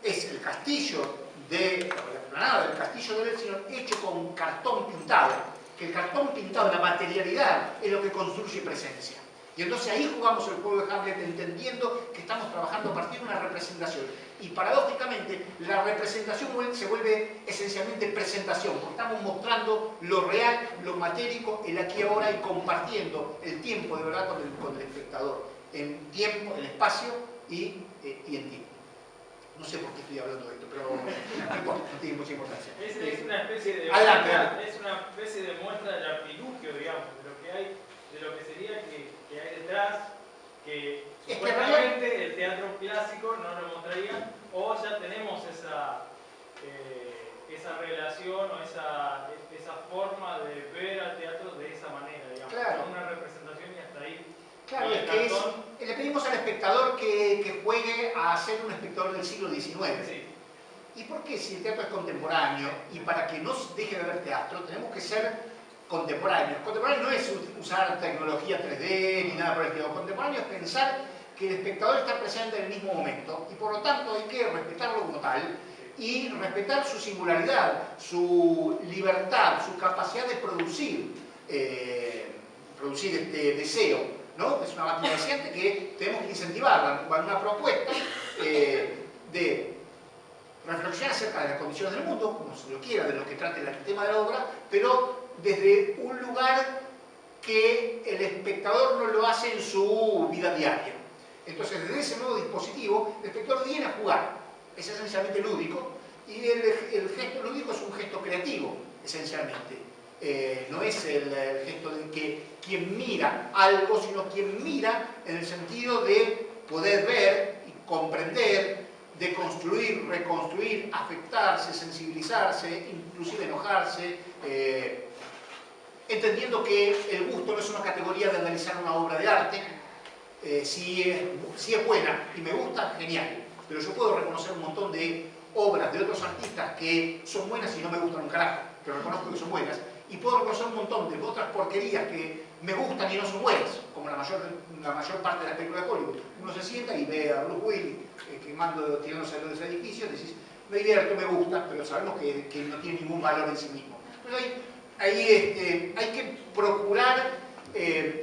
el castillo la explanada del castillo del Elsinor hecho con cartón pintado. Que el cartón pintado, la materialidad, es lo que construye presencia. Y entonces ahí jugamos el juego de Hamlet entendiendo que estamos trabajando a partir de una representación. Y paradójicamente, la representación se vuelve esencialmente presentación, porque estamos mostrando lo real, lo matérico, el aquí y ahora, y compartiendo el tiempo de verdad con el espectador, en tiempo, en espacio y en tiempo. No sé por qué estoy hablando de esto, pero no importa, no tiene mucha importancia. Es una especie de adelante. Es una especie de muestra del artilugio, digamos, de lo que hay, de lo que sería que hay detrás, que supuestamente el teatro clásico no lo mostraría, o ya tenemos esa relación o esa forma de ver al teatro de esa manera, digamos, claro. Con una representación y hasta ahí. Claro, es que le pedimos al espectador que juegue a ser un espectador del siglo XIX. Sí. ¿Y por qué si el teatro es contemporáneo? Y para que no deje de ver teatro, tenemos que ser contemporáneos. Contemporáneo no es usar tecnología 3D ni nada por el estilo. Contemporáneo es pensar que el espectador está presente en el mismo momento y por lo tanto hay que respetarlo como tal y respetar su singularidad, su libertad, su capacidad de producir este deseo. ¿No? Es una máquina deseante que tenemos que incentivar, una propuesta de reflexión acerca de las condiciones del mundo, como se lo quiera, de lo que trate el tema de la obra, pero desde un lugar que el espectador no lo hace en su vida diaria. Entonces, desde ese nuevo dispositivo, el espectador viene a jugar, es esencialmente lúdico, y el gesto lúdico es un gesto creativo, esencialmente. No es el gesto de que quien mira algo, sino quien mira en el sentido de poder ver y comprender, de construir, reconstruir, afectarse, sensibilizarse, inclusive enojarse, entendiendo que el gusto no es una categoría de analizar una obra de arte. Si es buena y me gusta, genial, pero yo puedo reconocer un montón de obras de otros artistas que son buenas y no me gustan un carajo, pero reconozco que son buenas. Y puedo reconocer un montón de otras porquerías que me gustan y no son buenas, como la mayor parte de las películas de Hollywood. Uno se sienta y ve a Bruce Willis tirándose a los edificios, decís, me divierto, me gusta, pero sabemos que no tiene ningún valor en sí mismo. Pero hay que procurar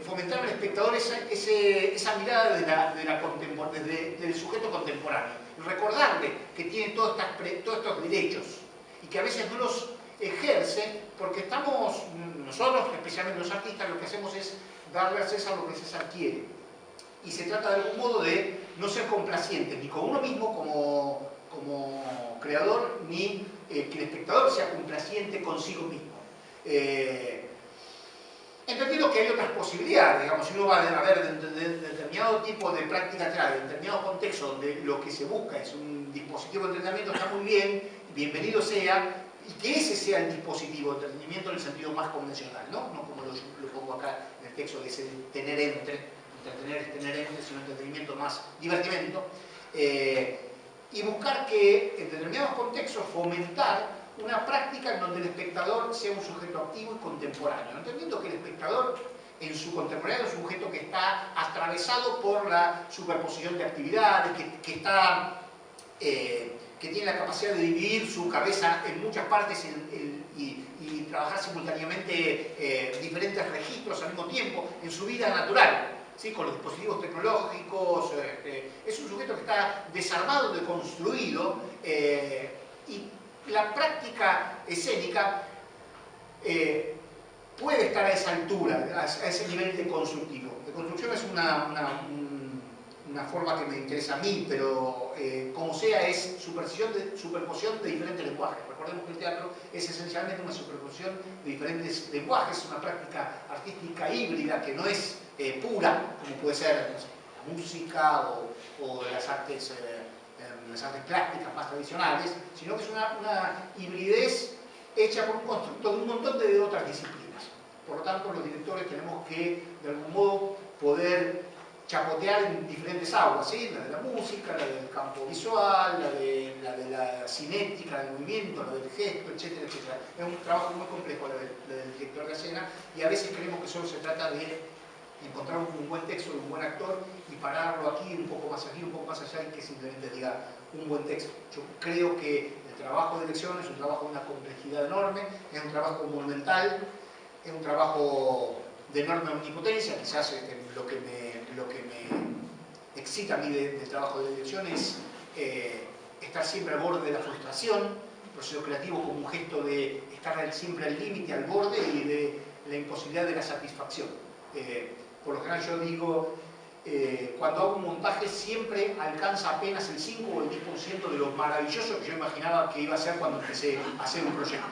fomentar al espectador esa mirada del sujeto contemporáneo. Recordarle que tiene todos estos derechos y que a veces no los ejerce porque nosotros, especialmente los artistas, lo que hacemos es darle a César lo que César quiere. Y se trata de algún modo de no ser complacientes ni con uno mismo como creador, ni que el espectador sea complaciente consigo mismo. Entendiendo que hay otras posibilidades, digamos, si uno va a ver de determinado tipo de práctica teatral, en determinado contexto donde lo que se busca es un dispositivo de entretenimiento, está muy bien, bienvenido sea, y que ese sea el dispositivo de entretenimiento en el sentido más convencional, ¿no? No como lo pongo acá en el texto de ese tener entretener es tener entre, sino entretenimiento más divertimento, y buscar que en determinados contextos fomentar una práctica en donde el espectador sea un sujeto activo y contemporáneo, entendiendo que el espectador en su contemporáneo es un sujeto que está atravesado por la superposición de actividades, que tiene la capacidad de dividir su cabeza en muchas partes y trabajar simultáneamente diferentes registros al mismo tiempo en su vida natural, ¿sí? Con los dispositivos tecnológicos. Es un sujeto que está desarmado, deconstruido, y la práctica escénica puede estar a esa altura, a ese nivel de constructivo. De construcción es una forma que me interesa a mí, pero como sea es superposición de diferentes lenguajes. Recordemos que el teatro es esencialmente una superposición de diferentes lenguajes, una práctica artística híbrida que no es pura, como puede ser, no sé, la música o las artes plásticas más tradicionales, sino que es una hibridez hecha por un constructo de un montón de otras disciplinas. Por lo tanto, los directores tenemos que, de algún modo, poder chapotear en diferentes aguas, ¿sí? La de la música, la del campo visual, la de la cinética, del movimiento, la del gesto, etcétera, etcétera. Es un trabajo muy complejo la del director de escena, y a veces creemos que solo se trata de encontrar un buen texto de un buen actor y pararlo aquí, un poco más aquí, un poco más allá, y que simplemente diga un buen texto. Yo creo que el trabajo de elección es un trabajo de una complejidad enorme, es un trabajo monumental, es un trabajo de enorme omnipotencia. Quizás lo que me excita a mí del trabajo de dirección es estar siempre al borde de la frustración, el proceso creativo como un gesto de estar siempre al límite, al borde, y de la imposibilidad de la satisfacción. Por lo general yo digo, cuando hago un montaje siempre alcanza apenas el 5 o el 10% de lo maravilloso que yo imaginaba que iba a ser cuando empecé a hacer un proyecto.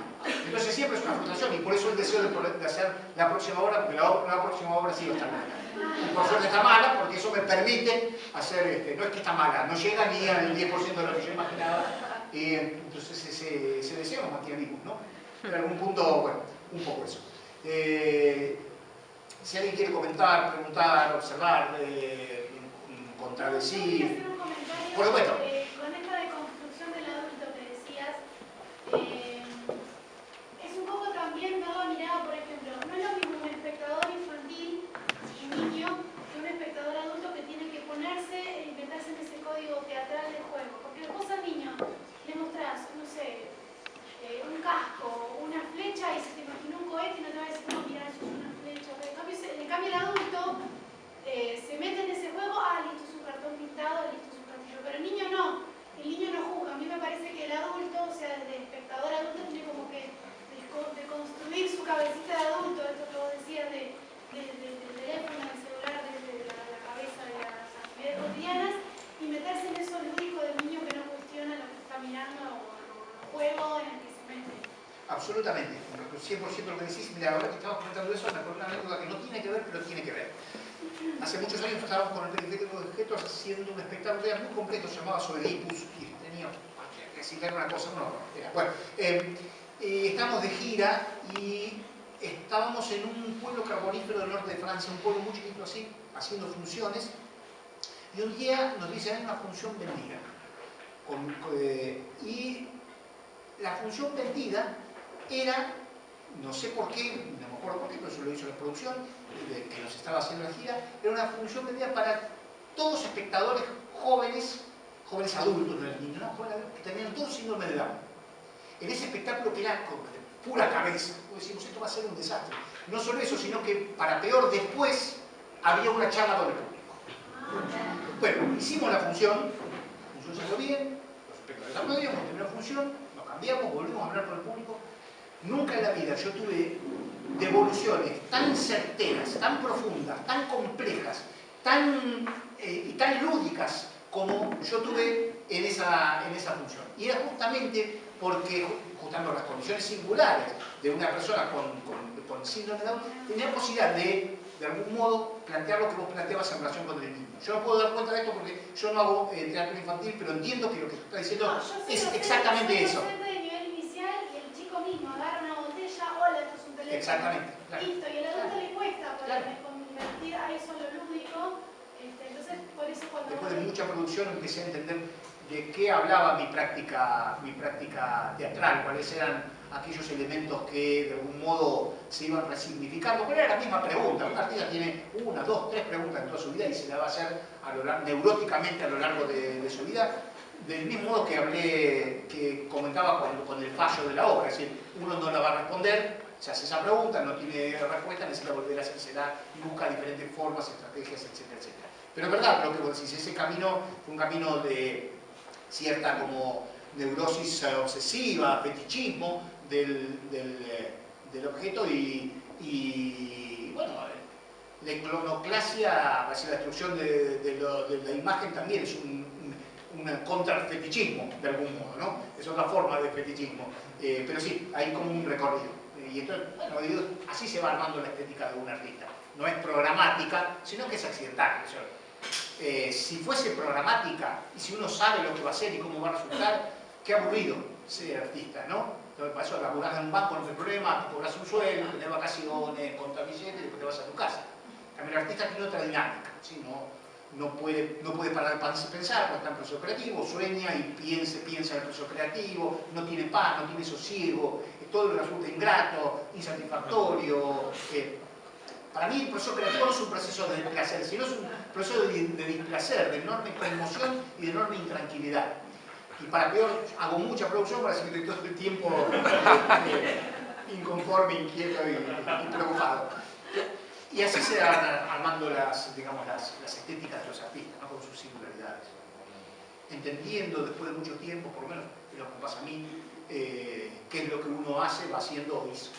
Entonces siempre es una frustración, y por eso el deseo de hacer la próxima obra, porque la próxima obra sí va a estar mala. Por suerte está mala, porque eso me permite hacer, no es que está mala, no llega ni al 10% de lo que yo imaginaba, y entonces ese deseo nos mantiene vivos, ¿no? En algún punto, bueno, un poco eso. Si alguien quiere comentar, preguntar, observar, contradecir, por supuesto. Con esta deconstrucción del adulto que decías, es un poco también dar la mirada, por ejemplo, no es lo mismo un espectador infantil, un niño, que un espectador adulto que tiene que ponerse y meterse en ese código teatral del juego. Porque vos al niño le mostrás, no sé, un casco, una flecha, y se te imagina un cohete y no te va a decir, no, mira, eso es una flecha. En cambio el adulto se mete en ese juego, listo, es un cartón pintado, listo, es un castillo. Pero el niño no juzga. A mí me parece que el adulto, o sea, el espectador adulto, tiene como que construir su cabecita de adulto, esto que vos decías del teléfono, del celular, de la cabeza, de las actividades cotidianas, y meterse en eso lúdico del niño que no cuestiona lo que está mirando o el juego en el que se mete. Absolutamente, 100% lo que decís. Mira, ahora que estamos comentando eso, me acuerdo una anécdota que no tiene que ver, pero tiene que ver. Hace muchos años estábamos con el Periférico de Objetos haciendo un espectáculo muy completo, se llamaba Oedipus, y tenía que citar una cosa, bueno, y estábamos de gira y estábamos en un pueblo carbonífero del norte de Francia, un pueblo muy chiquito así, haciendo funciones, y un día nos dicen, hay una función vendida. Y la función vendida era, no sé por qué, no me acuerdo por qué, pero eso lo hizo la producción, que nos estaba haciendo la gira, era una función vendida para todos espectadores jóvenes adultos, no eran niños, ¿no? Jóvenes adultos, que tenían todo síndrome de Down. En ese espectáculo que era con pura cabeza, decimos, esto va a ser un desastre. No solo eso, sino que para peor, después había una charla con el público. Bueno, hicimos la función salió bien, los espectadores aplaudimos, terminó la función, nos cambiamos, volvimos a hablar con el público. Nunca en la vida yo tuve devoluciones tan certeras, tan profundas, tan complejas, y tan lúdicas como yo tuve en esa función. Y era justamente porque, justamente las condiciones singulares de una persona con con síndrome de Down, tenía posibilidad de algún modo, plantear lo que vos planteabas en relación con el niño. Yo no puedo dar cuenta de esto porque yo no hago teatro infantil, pero entiendo que lo que tú estás diciendo es exactamente eso. De nivel inicial y el chico mismo agarra una botella, hola, esto es un teléfono. Exactamente. Claro. Listo, y al adulto le cuesta Claro. convertir a eso lo lúdico. Entonces, por eso cuando... Después de mucha producción empecé a entender de qué hablaba mi práctica teatral, cuáles eran aquellos elementos que de algún modo se iban resignificando. Pero era la misma pregunta. Un artista tiene una, dos, tres preguntas en toda su vida y se la va a hacer neuróticamente a lo largo de su vida. Del mismo modo que comentaba con el fallo de la obra. Es decir, uno no la va a responder, se hace esa pregunta, no tiene respuesta, necesita volver a hacérsela y busca diferentes formas, estrategias, etcétera, etcétera. Pero es verdad lo que vos decís, ese camino fue un camino de cierta como neurosis obsesiva, fetichismo del objeto y bueno, la iconoclasia hacia la destrucción de la imagen también es un contrafetichismo de algún modo, ¿no? Es otra forma de fetichismo, pero sí, hay como un recorrido. Y entonces, bueno, así se va armando la estética de un artista. No es programática, sino que es accidental. Si fuese programática y si uno sabe lo que va a hacer y cómo va a resultar, qué aburrido ser artista, ¿no? Entonces, para eso laburás en un banco, no hay problema, te cobras un sueldo, tenés vacaciones, contás billetes y después te vas a tu casa. También el artista tiene otra dinámica, ¿sí? No puede parar de pensar cuando está en proceso creativo, sueña y piensa en el proceso creativo, no tiene paz, no tiene sosiego, todo le resulta ingrato, insatisfactorio. Para mí el proceso creativo no es un proceso de placer, sino es un proceso de displacer, de enorme conmoción y de enorme intranquilidad. Y para peor, hago mucha producción para decir que estoy todo el tiempo inconforme, inquieto y preocupado. Y así se van armando las estéticas de los artistas, ¿no? Con sus singularidades. Entendiendo después de mucho tiempo, por lo menos es lo que pasa a mí, qué es lo que uno hace, va haciendo o hizo.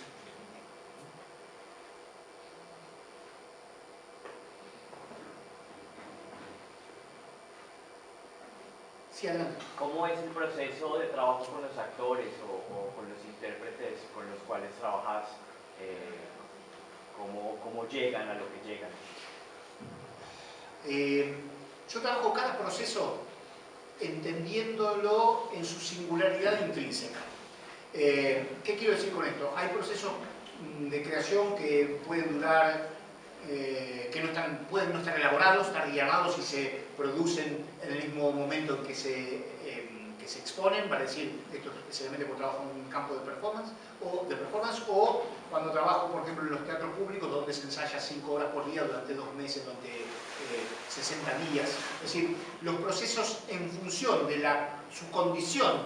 Sí, adelante. ¿Cómo es el proceso de trabajo con los actores o con los intérpretes con los cuales trabajas? ¿Cómo llegan a lo que llegan? Yo trabajo cada proceso entendiéndolo en su singularidad intrínseca. ¿Qué quiero decir con esto? Hay procesos de creación que pueden durar, pueden no estar elaborados, estar guianados y se producen en el mismo momento en que se exponen, para decir, esto especialmente cuando trabajo en un campo de performance, o cuando trabajo, por ejemplo, en los teatros públicos, donde se ensaya 5 horas por día durante 2 meses, durante 60 días. Es decir, los procesos en función de su condición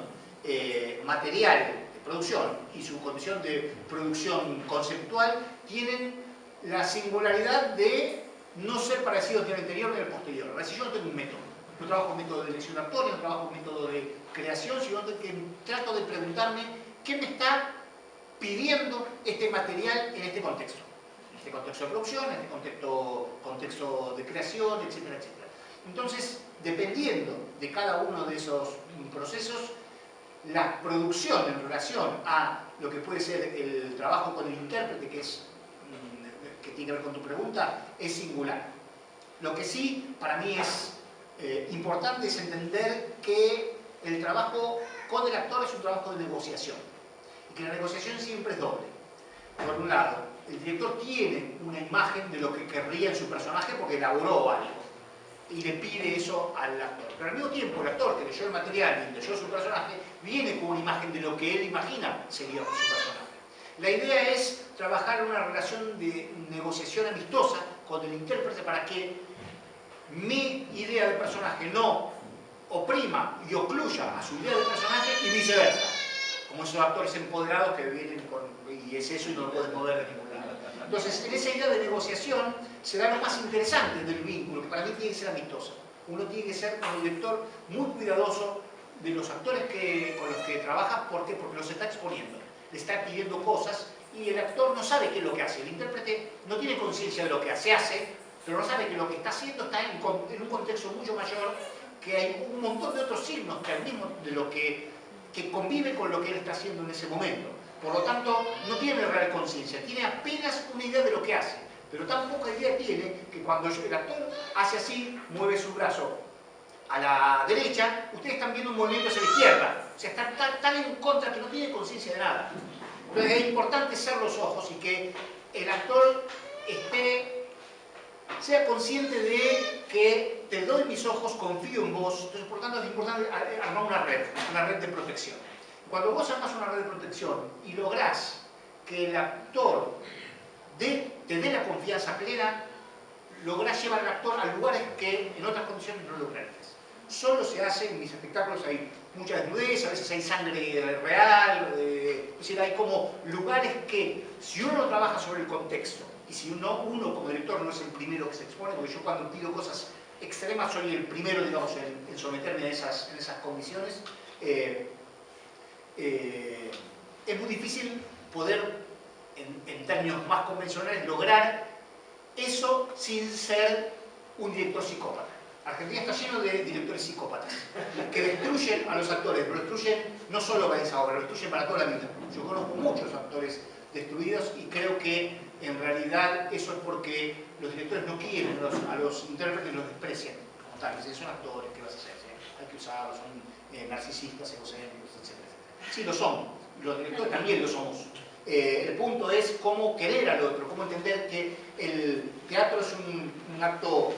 material de producción y su condición de producción conceptual tienen la singularidad de no ser parecidos ni al anterior ni al posterior. Es decir, yo no tengo un método. No trabajo un método de elección de actores, no trabajo un método de creación, sino que trato de preguntarme qué me está pidiendo este material en este contexto. En este contexto de producción, en este contexto de creación, etcétera, etcétera. Entonces, dependiendo de cada uno de esos procesos, la producción en relación a lo que puede ser el trabajo con el intérprete, que tiene que ver con tu pregunta, es singular. Lo que sí, para mí es importante es entender que el trabajo con el actor es un trabajo de negociación y que la negociación siempre es doble. Por un lado, el director tiene una imagen de lo que querría en su personaje porque elaboró algo y le pide eso al actor. Pero al mismo tiempo el actor que leyó el material y leyó su personaje viene con una imagen de lo que él imagina sería su personaje. La idea es trabajar en una relación de negociación amistosa con el intérprete para que mi idea del personaje no oprima y ocluya a su idea del personaje y viceversa. Como esos actores empoderados que vienen y es eso y no lo pueden mover de ningún lado. Entonces, en esa idea de negociación se da lo más interesante del vínculo, que para mí tiene que ser amistoso. Uno tiene que ser como director muy cuidadoso de los actores con los que trabaja. ¿Por qué? Porque los está exponiendo, le está pidiendo cosas y el actor no sabe qué es lo que hace. El intérprete no tiene conciencia de lo que hace, pero no sabe que lo que está haciendo está en un contexto mucho mayor, que hay un montón de otros signos que al mismo de lo que convive con lo que él está haciendo en ese momento. Por lo tanto, no tiene real conciencia, tiene apenas una idea de lo que hace. Pero tan poca idea tiene que cuando el actor hace así, mueve su brazo a la derecha, ustedes están viendo un movimiento hacia la izquierda. O sea, está tan en contra que no tiene conciencia de nada. Entonces es importante cerrar los ojos y que el actor sea consciente de que te doy mis ojos, confío en vos. Entonces, por lo tanto, es importante armar una red de protección. Cuando vos armas una red de protección y lográs que el actor te dé la confianza plena, lográs llevar al actor a lugares que en otras condiciones no lograrías. Solo se hace en mis espectáculos, hay mucha desnudez, a veces hay sangre real, es decir, hay como lugares que, si uno no trabaja sobre el contexto, y si uno como director no es el primero que se expone, porque yo cuando pido cosas extremas soy el primero, digamos, en someterme a esas condiciones, es muy difícil poder, en términos más convencionales, lograr eso sin ser un director psicópata. Argentina está lleno de directores psicópatas que destruyen a los actores, pero destruyen no solo para esa obra, lo destruyen para toda la vida. Yo conozco muchos actores destruidos y creo que en realidad eso es porque los directores no quieren a los intérpretes, los desprecian como tal. Dicen, son actores, ¿qué vas a hacer? Hay que usarlos, son narcisistas, egocéntricos, etc. Sí, lo son. Los directores también lo somos. El punto es cómo querer al otro, cómo entender que el teatro es un acto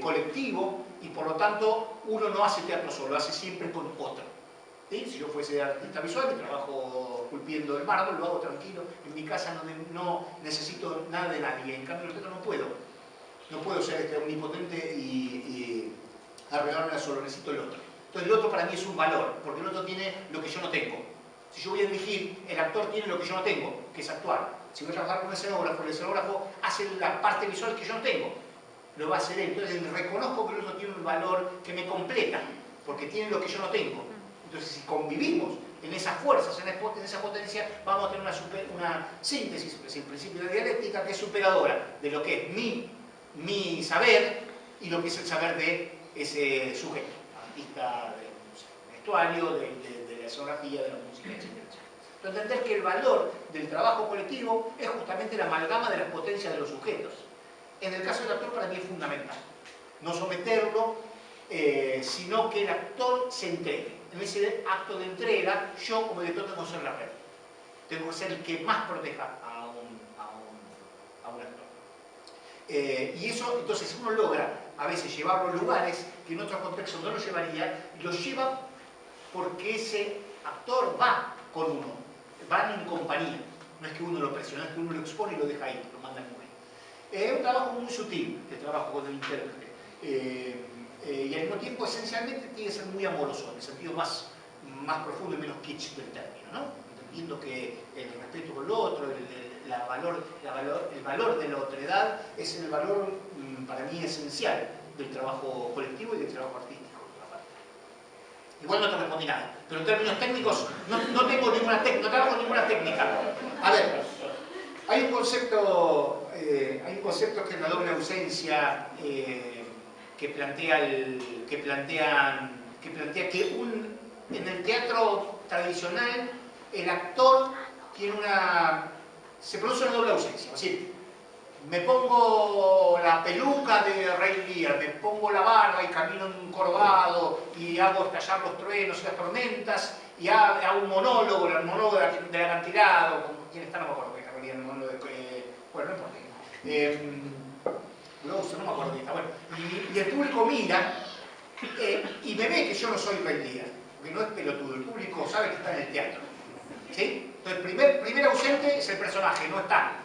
colectivo y por lo tanto uno no hace teatro solo, lo hace siempre con otro. ¿Sí? Si yo fuese artista visual y trabajo esculpiendo el mármol, lo hago tranquilo, en mi casa no necesito nada de nadie, en cambio en el teatro no puedo. No puedo ser omnipotente y arreglarme solo, necesito el otro. Entonces el otro para mí es un valor, porque el otro tiene lo que yo no tengo. Si yo voy a dirigir, el actor tiene lo que yo no tengo, que es actuar. Si voy a trabajar con un escenógrafo, el escenógrafo hace la parte visual que yo no tengo. Lo va a hacer él. Entonces reconozco que el otro tiene un valor que me completa, porque tiene lo que yo no tengo. Entonces si convivimos en esas fuerzas, en esa potencia, vamos a tener una síntesis, es el principio de la dialéctica, que es superadora de lo que es mi saber y lo que es el saber de ese sujeto, artista del vestuario, de la escenografía, de la música, etc. Entonces, entender que el valor del trabajo colectivo es justamente la amalgama de las potencias de los sujetos. En el caso del actor, para mí es fundamental no someterlo, sino que el actor se entregue. En ese acto de entrega, yo como director tengo que ser la red. Tengo que ser el que más proteja a un actor. Y eso, entonces, uno logra a veces llevarlo a lugares que en otros contextos no lo llevaría, y lo lleva porque ese actor va con uno, van en compañía. No es que uno lo presiona, es que uno lo expone y lo deja ahí, lo manda a morir. Es un trabajo muy sutil, el trabajo con el intérprete. Y al mismo tiempo, esencialmente, tiene que ser muy amoroso, en el sentido más profundo y menos kitsch del término, ¿no? Entendiendo que el respeto con el otro, el valor de la otredad es el valor, para mí, esencial del trabajo colectivo y del trabajo artístico. Igual no te respondí nada, pero en términos técnicos no trabajo ninguna técnica. A ver, hay un concepto que es la doble ausencia, que plantea que en el teatro tradicional el actor se produce una doble ausencia. Es decir, me pongo la peluca de Rey Lear, me pongo la barba y camino encorvado y hago estallar los truenos y las tormentas y hago un monólogo, el monólogo del acantilado, con quién está, no me acuerdo, que está el monólogo bueno, no importa. Luego no me acuerdo quién está, bueno. Y el público mira y me ve que yo no soy Rey Lear, porque no es pelotudo, el público sabe que está en el teatro. ¿Sí? Entonces, primer ausente es el personaje, no está.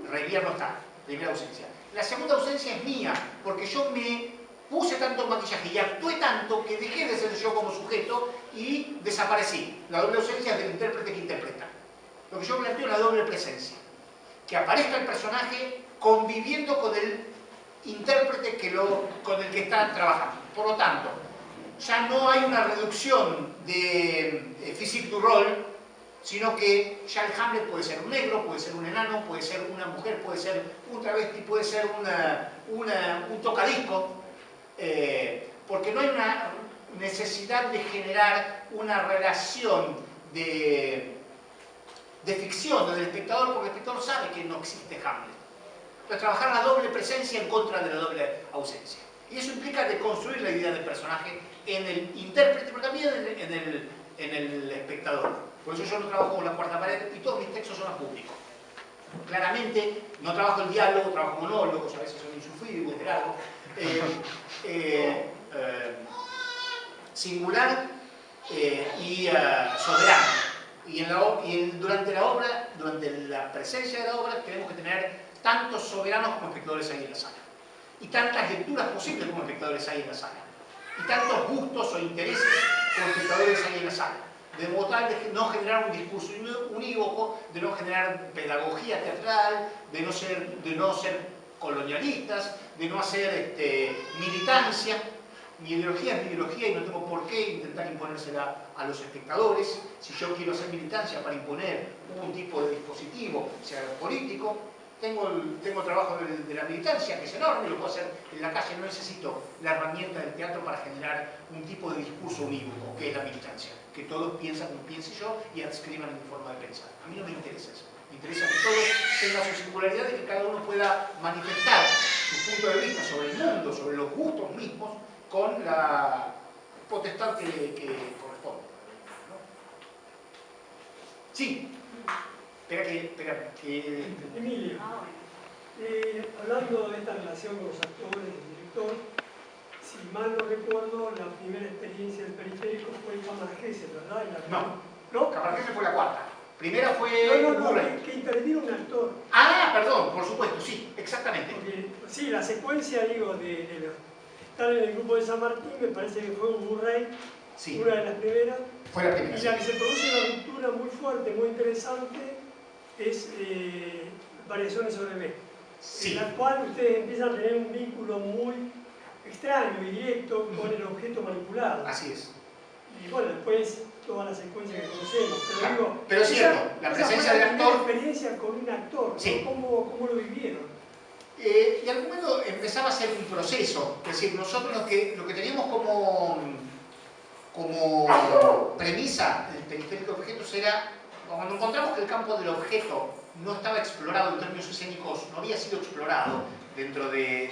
Rey Lear no está, primera ausencia. La segunda ausencia es mía, porque yo me puse tanto maquillaje y actué tanto que dejé de ser yo como sujeto y desaparecí. La doble ausencia es del intérprete que interpreta. Lo que yo planteo es la doble presencia. Que aparezca el personaje conviviendo con el intérprete con el que está trabajando. Por lo tanto, ya no hay una reducción de physique du rôle, sino que ya el Hamlet puede ser un negro, puede ser un enano, puede ser una mujer, puede ser un travesti, puede ser un tocadisco, porque no hay una necesidad de generar una relación de de ficción del espectador, porque el espectador sabe que no existe Hamlet. Entonces, trabajar la doble presencia en contra de la doble ausencia. Y eso implica deconstruir la idea del personaje en el intérprete, pero también en el espectador. Por eso yo no trabajo con la cuarta pared y todos mis textos son a público. Claramente no trabajo el diálogo, trabajo monólogos, a veces son insufribles, de largo. Singular y soberano. Y durante la obra, durante la presencia de la obra, tenemos que tener tantos soberanos como espectadores ahí en la sala. Y tantas lecturas posibles como espectadores hay en la sala. Y tantos gustos o intereses como espectadores hay en la sala. De modo tal de no generar un discurso unívoco, de no generar pedagogía teatral, de no ser colonialistas, de no hacer militancia. Mi ideología es mi ideología y no tengo por qué intentar imponérsela a los espectadores. Si yo quiero hacer militancia para imponer un tipo de dispositivo, sea político, tengo trabajo de la militancia, que es enorme, lo puedo hacer en la calle, no necesito la herramienta del teatro para generar un tipo de discurso unívoco, que es la militancia, que todos piensan como piense yo y adscriban en mi forma de pensar. A mí no me interesa eso. Me interesa que todos tengan su singularidad y que cada uno pueda manifestar su punto de vista sobre el mundo, sobre los gustos mismos, con la potestad que corresponde, ¿no? Sí. Espera que... Emilio, hablando de esta relación con los actores y el director, si mal no recuerdo, la primera experiencia del periférico fue Cámara Gesell, ¿verdad? No, Cámara Gesell fue la cuarta. Primera fue... No, que intervino un actor. Ah, perdón, por supuesto, sí, exactamente. Porque, sí, la secuencia, digo, de estar en el grupo de San Martín, me parece que fue un Murray, sí, una de las primeras. Fue la primera. Y la que se produce una ruptura muy fuerte, muy interesante, es Variaciones sobre B, sí, en la cual ustedes empiezan a tener un vínculo muy extraño y directo con el objeto manipulado. Así es. Y bueno, después toda la secuencia que conocemos. Pero claro, digo, pero es cierto, la presencia del actor... Esa experiencia con un actor, sí, ¿no? ¿Cómo lo vivieron? Y al momento empezaba a ser un proceso, es decir, nosotros lo que teníamos como premisa del periférico de objetos era, cuando encontramos que el campo del objeto no estaba explorado en términos escénicos, no había sido explorado dentro de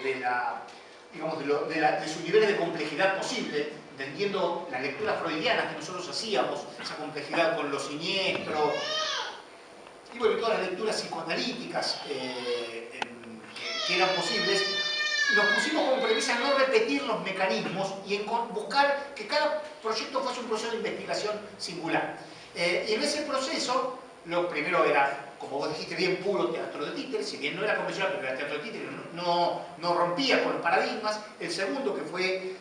sus niveles de complejidad posible, entendiendo las lecturas freudianas que nosotros hacíamos, esa complejidad con lo siniestro, y bueno, todas las lecturas psicoanalíticas que eran posibles, nos pusimos como premisa no repetir los mecanismos y buscar que cada proyecto fuese un proceso de investigación singular. Y en ese proceso, lo primero era, como vos dijiste bien, puro teatro de títeres, si bien no era convencional, pero era teatro de títeres, no rompía con los paradigmas. El segundo, que fue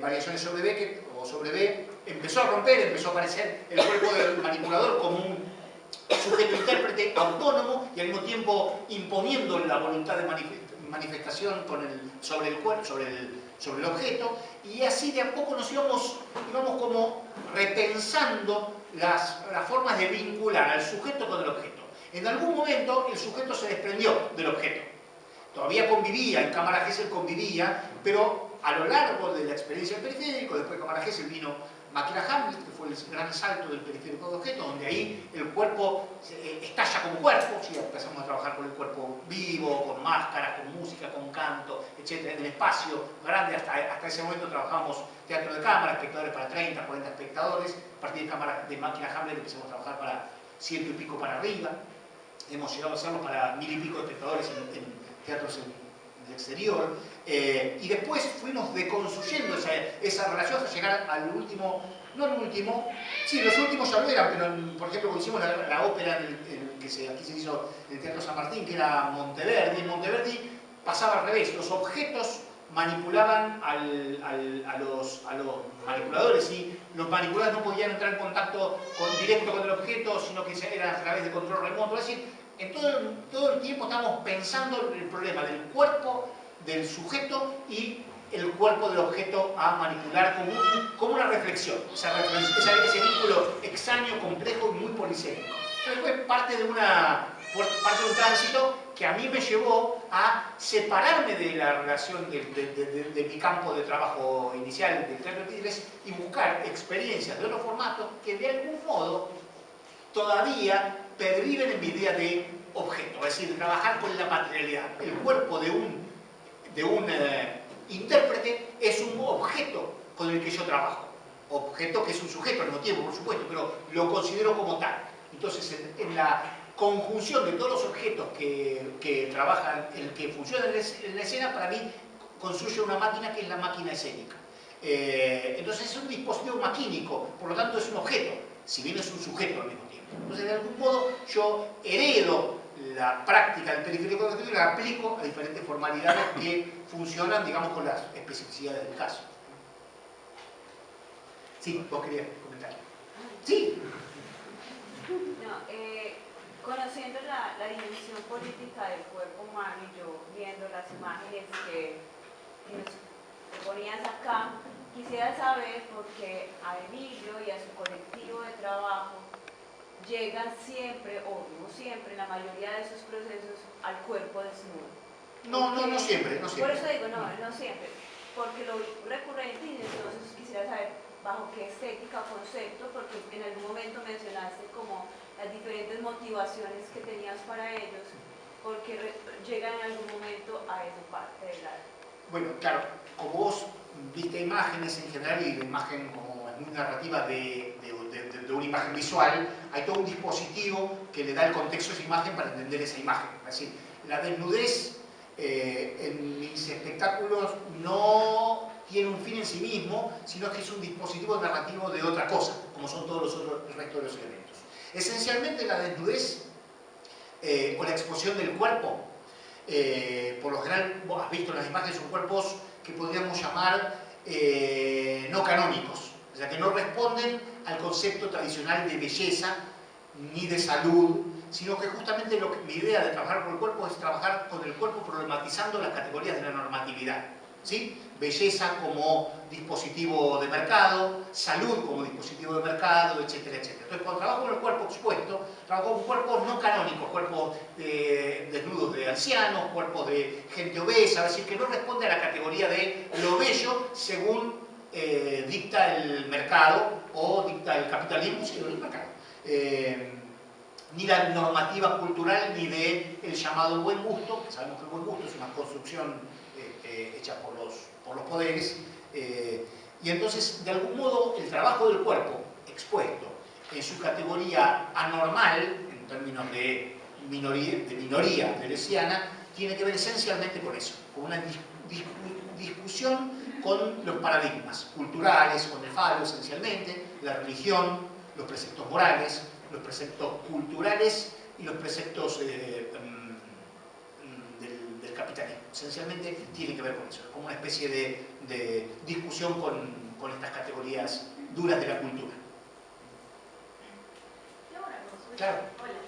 Variaciones sobre B, empezó a romper, empezó a aparecer el cuerpo del manipulador como un sujeto intérprete autónomo y al mismo tiempo imponiendo la voluntad de manifestación sobre el cuerpo, sobre el objeto, y así de a poco nos íbamos como repensando las formas de vincular al sujeto con el objeto. En algún momento el sujeto se desprendió del objeto. Todavía convivía, en Cámara Gesell convivía, pero a lo largo de la experiencia del periférico, después de Cámara Gesell vino Máquina Hamlet, que fue el gran salto del periférico de objeto, donde ahí el cuerpo estalla como cuerpo, ¿sí? Empezamos a trabajar con el cuerpo vivo, con máscaras, con música, con canto, etc. En el espacio grande, hasta ese momento trabajamos teatro de cámara, espectadores para 30, 40 espectadores. A partir de Máquina Hamlet empezamos a trabajar para 100 y pico para arriba. Hemos llegado a hacerlo para 1000 y pico de espectadores en teatros en el exterior. Y después fuimos deconstruyendo esa relación hasta llegar al último, no al último, sí, los últimos ya lo eran, pero por ejemplo cuando hicimos la ópera aquí se hizo en el Teatro San Martín, que era Monteverdi. En Monteverdi pasaba al revés, los objetos manipulaban a los manipuladores y los manipuladores no podían entrar en contacto directo con el objeto, sino que era a través de control remoto. Es decir, en todo el tiempo estamos pensando en el problema del cuerpo, del sujeto y el cuerpo del objeto a manipular como una reflexión. Ese vínculo extraño, complejo y muy polisémico. Entonces fue parte de un tránsito que a mí me llevó a separarme de la relación de mi campo de trabajo inicial del teatro de títeres y buscar experiencias de otro formato que de algún modo todavía perviven en mi idea de objeto, es decir, trabajar con la materialidad. El cuerpo de un intérprete es un objeto con el que yo trabajo. Objeto que es un sujeto al mismo tiempo, por supuesto, pero lo considero como tal. Entonces, en la conjunción de todos los objetos que trabajan, que funcionan en la escena, para mí construye una máquina que es la máquina escénica. Entonces es un dispositivo maquínico, por lo tanto es un objeto, si bien es un sujeto al mismo tiempo. Entonces, de algún modo, yo heredo la práctica del periférico y la aplico a diferentes formalidades que funcionan, digamos, con las especificidades del caso. Sí, vos querías comentar. Sí. No, conociendo la dimensión política del cuerpo humano y yo viendo las imágenes que nos ponías acá, quisiera saber por qué a Emilio y a su colectivo de trabajo llegan siempre, o no siempre, en la mayoría de esos procesos, al cuerpo desnudo. No siempre, no siempre. Por eso digo, no siempre, porque lo recurrente, y entonces quisiera saber bajo qué estética o concepto, porque en algún momento mencionaste como las diferentes motivaciones que tenías para ellos, porque llegan en algún momento a esa parte del arte. Bueno, claro, como vos viste imágenes en general, y la imagen como es muy narrativa de una imagen visual, hay todo un dispositivo que le da el contexto a esa imagen para entender esa imagen. Es decir, la desnudez en mis espectáculos no tiene un fin en sí mismo, sino que es un dispositivo narrativo de otra cosa, como son todos el resto de los elementos. Esencialmente la desnudez o la exposición del cuerpo, por lo general, vos has visto en las imágenes, son cuerpos que podríamos llamar no canónicos, o sea, que no responden al concepto tradicional de belleza ni de salud, sino que justamente mi idea de trabajar con el cuerpo es trabajar con el cuerpo problematizando las categorías de la normatividad, ¿sí? Belleza como dispositivo de mercado, salud como dispositivo de mercado, etcétera, etcétera. Entonces, cuando trabajo con el cuerpo expuesto, trabajo con cuerpos no canónicos, cuerpos desnudos de ancianos, cuerpos de gente obesa, es decir, que no responde a la categoría de lo bello según dicta el mercado o dicta el capitalismo, sino el mercado. Ni la normativa cultural, ni del llamado buen gusto, que sabemos que el buen gusto es una construcción hecha por los poderes, y entonces, de algún modo, el trabajo del cuerpo expuesto en su categoría anormal, en términos de minoría deleuziana, tiene que ver esencialmente con eso, con una discusión con los paradigmas culturales, con el falo esencialmente, la religión, los preceptos morales, los preceptos culturales y los preceptos del capitalismo. Esencialmente tiene que ver con eso, como una especie de discusión con estas categorías duras de la cultura. Tengo una consulta. Claro. Hola.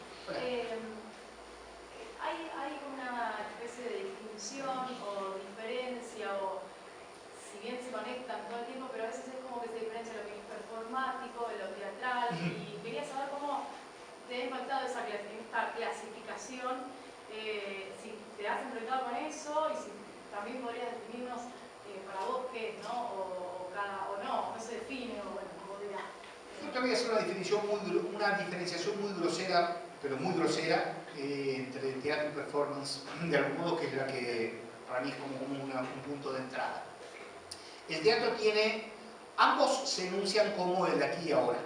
¿Hay una especie de distinción o diferencia, o si bien se conectan todo el tiempo, pero a veces es como que se diferencia lo que es performático de lo teatral? Y quería saber cómo te ha impactado esta clasificación, si te has enfrentado con eso, y si también podrías definirnos para vos qué es, ¿no? O no se define, o bueno, como dirás. Yo te voy a hacer una diferenciación muy grosera, pero muy grosera, entre teatro y performance, de algún modo, que es la que para mí es como un punto de entrada. El teatro tiene, ambos se enuncian como el de aquí y ahora,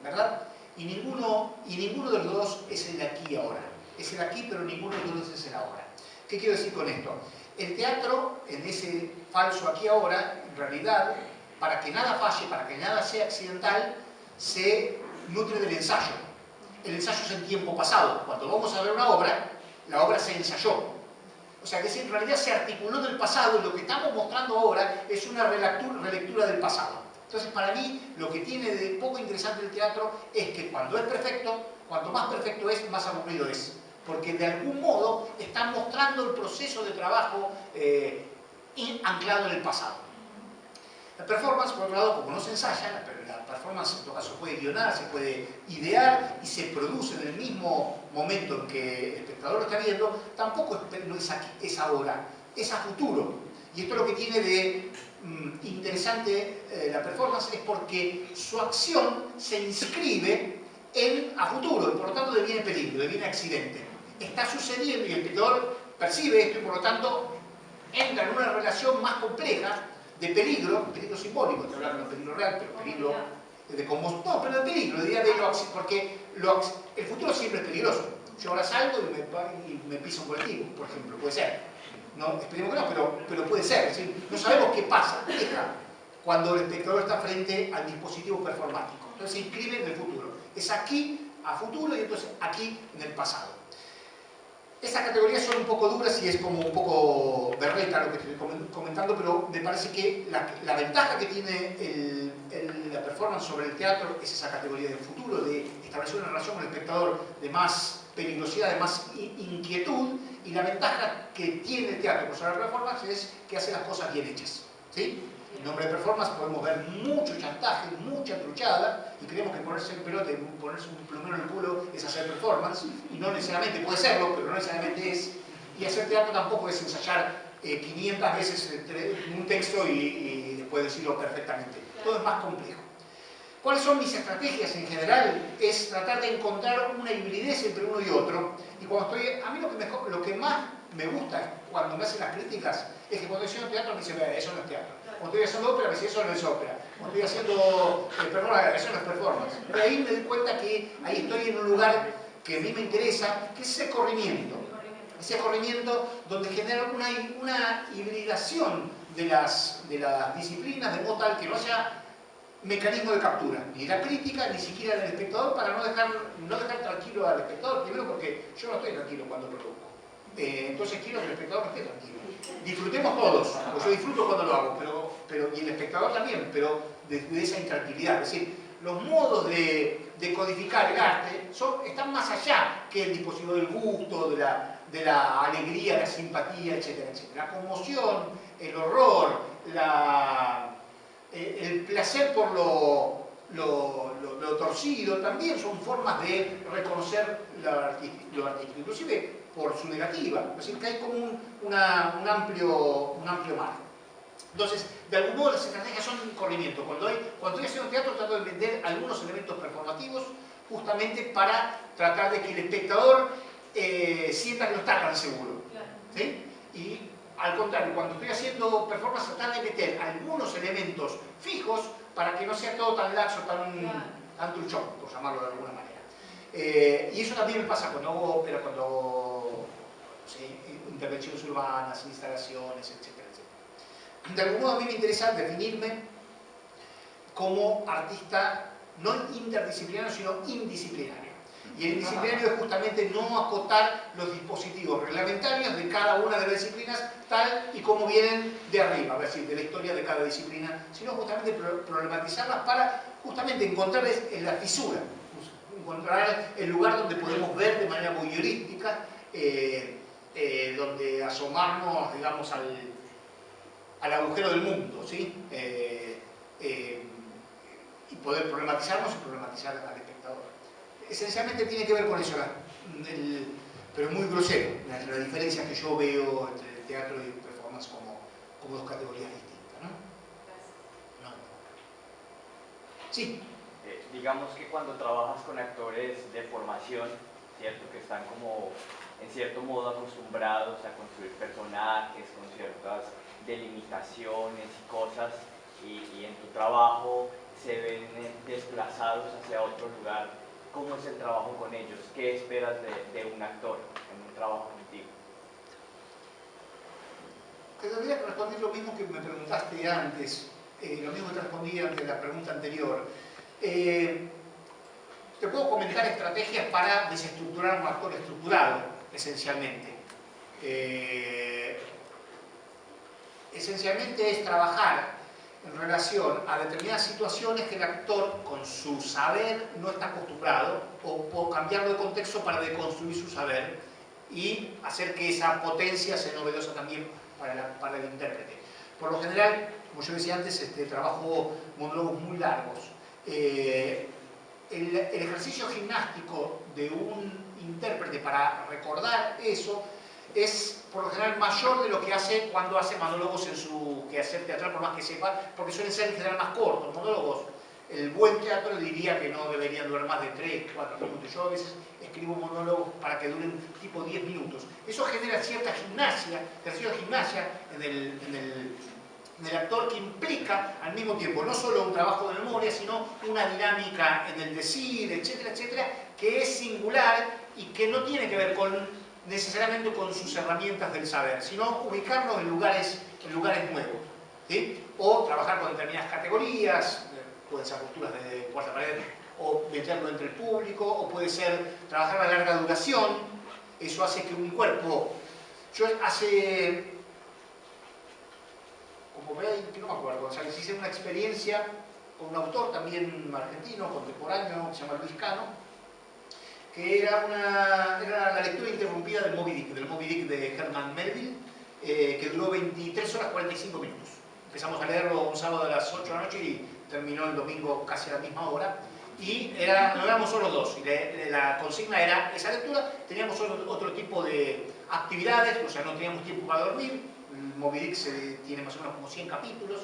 ¿verdad? Y ninguno de los dos es el de aquí y ahora. Es el aquí, pero ninguno de los dos es el ahora. ¿Qué quiero decir con esto? El teatro, en ese falso aquí y ahora, en realidad, para que nada falle, para que nada sea accidental, se nutre del ensayo. El ensayo es en tiempo pasado. Cuando vamos a ver una obra, la obra se ensayó. O sea que en realidad se articuló del pasado, y lo que estamos mostrando ahora es una relectura del pasado. Entonces, para mí, lo que tiene de poco interesante el teatro es que cuando es perfecto, cuanto más perfecto es, más aburrido es. Porque de algún modo están mostrando el proceso de trabajo anclado en el pasado. La performance, por otro lado, como no se ensaya, la performance en todo caso puede guionar, se puede idear y se produce en el mismo momento en que el espectador lo está viendo, tampoco no es aquí, es ahora, es a futuro. Y esto es lo que tiene de interesante la performance, es porque su acción se inscribe a futuro, y por lo tanto deviene peligro, deviene accidente. Está sucediendo y el espectador percibe esto y por lo tanto entra en una relación más compleja de peligro simbólico, estoy hablando de peligro real, pero peligro de conmoción, no, pero de peligro, diría porque el futuro siempre es peligroso. Yo ahora salgo y me pisa un colectivo, por ejemplo, puede ser. No, esperemos que no, pero puede ser. Es decir, no sabemos qué pasa cuando el espectador está frente al dispositivo performático. Entonces se inscribe en el futuro. Es aquí a futuro y entonces aquí en el pasado. Estas categorías son un poco duras y es como un poco berreta lo que estoy comentando, pero me parece que la ventaja que tiene la performance sobre el teatro es esa categoría del futuro, de establecer una relación con el espectador de más peligrosidad, de más inquietud, y la ventaja que tiene el teatro sobre la performance es que hace las cosas bien hechas, ¿sí? En nombre de performance podemos ver mucho chantaje, mucha truchada, y creemos que ponerse el pelote, ponerse un plumero en el culo es hacer performance, y no necesariamente puede serlo, pero no necesariamente es. Y hacer teatro tampoco es ensayar 500 veces un texto y después decirlo perfectamente. Todo es más complejo. ¿Cuáles son mis estrategias en general? Es tratar de encontrar una hibridez entre uno y otro. Y cuando a mí lo que más me gusta cuando me hacen las críticas es que cuando estoy haciendo teatro me dicen, eso no es teatro. Cuando estoy haciendo ópera me dicen, eso no es ópera. Cuando estoy haciendo performance, eso no es performance. Pero ahí me doy cuenta que ahí estoy en un lugar que a mí me interesa, que es ese corrimiento. Ese corrimiento donde genera una hibridación de las disciplinas de modo tal que no haya mecanismo de captura, ni la crítica, ni siquiera del espectador, para no dejar tranquilo al espectador, primero porque yo no estoy tranquilo cuando produzco. Entonces quiero que el espectador no esté tranquilo. Disfrutemos todos, porque yo disfruto cuando lo hago, y el espectador también, pero de esa intranquilidad. Es decir, los modos de codificar el arte están más allá que el dispositivo del gusto, de la alegría, la simpatía, etcétera, etcétera. La conmoción, el horror, el placer por lo torcido, también son formas de reconocer lo artístico, inclusive por su negativa, es decir, que hay como un amplio margen. Entonces, de algún modo las estrategias son un corrimiento. Cuando estoy haciendo teatro trato de vender algunos elementos performativos justamente para tratar de que el espectador sienta que no está tan seguro, ¿sí? Y al contrario, cuando estoy haciendo performance tratar de meter algunos elementos fijos para que no sea todo tan laxo, tan truchón, por llamarlo de alguna manera. Y eso también me pasa cuando hago ópera, intervenciones urbanas, instalaciones, etcétera, etcétera. De algún modo a mí me interesa definirme como artista no interdisciplinario, sino indisciplinario. Y el disciplinario es justamente no acotar los dispositivos reglamentarios de cada una de las disciplinas tal y como vienen de arriba, es decir, de la historia de cada disciplina, sino justamente problematizarlas para justamente encontrar la fisura, encontrar el lugar donde podemos ver de manera voyeurística, donde asomarnos, digamos, al agujero del mundo, ¿sí? Y poder problematizarnos y problematizar al espectador. Esencialmente tiene que ver con eso, pero es muy grosero, la diferencia que yo veo entre el teatro y el performance como dos categorías distintas, ¿no? No. Sí. Digamos que cuando trabajas con actores de formación, ¿cierto? Que están como en cierto modo acostumbrados a construir personajes con ciertas delimitaciones y cosas, y en tu trabajo se ven desplazados hacia otro lugar. ¿Cómo es el trabajo con ellos? ¿Qué esperas de un actor en un trabajo contigo? Te tendría que responder lo mismo que me preguntaste antes, lo mismo que te respondí ante la pregunta anterior. Te puedo comentar estrategias para desestructurar un actor estructurado, esencialmente. Esencialmente es trabajar en relación a determinadas situaciones que el actor, con su saber, no está acostumbrado, o cambiarlo de contexto para deconstruir su saber y hacer que esa potencia sea novedosa también para el intérprete. Por lo general, como yo decía antes, trabajo monólogos muy largos. El ejercicio gimnástico de un intérprete para recordar eso es por lo general mayor de lo que hace cuando hace monólogos en su quehacer teatral, por más que sepa, porque suelen ser en general más cortos. Monólogos El buen teatro diría que no deberían durar más de 3, 4 minutos. Yo a veces escribo monólogos para que duren tipo 10 minutos. Eso genera cierta gimnasia, ejercicio de gimnasia en el actor, que implica al mismo tiempo no solo un trabajo de memoria, sino una dinámica en el decir, etcétera, etcétera, que es singular y que no tiene que ver necesariamente con sus herramientas del saber, sino ubicarnos en lugares nuevos, ¿sí? O trabajar con determinadas categorías, pueden ser posturas de cuarta pared, o meterlo entre el público, o puede ser trabajar a larga duración. Eso hace que un cuerpo... Yo hace... como 20, no me acuerdo, o sea, les hice una experiencia con un autor también argentino, contemporáneo, que se llama Luis Cano, que era la lectura interrumpida del Moby Dick de Herman Melville, que duró 23 horas 45 minutos. Empezamos a leerlo un sábado a las 8 de la noche y terminó el domingo casi a la misma hora. Y no éramos solo dos, y la consigna era esa lectura. Teníamos otro tipo de actividades, o sea, no teníamos tiempo para dormir. Moby Dick tiene más o menos como 100 capítulos,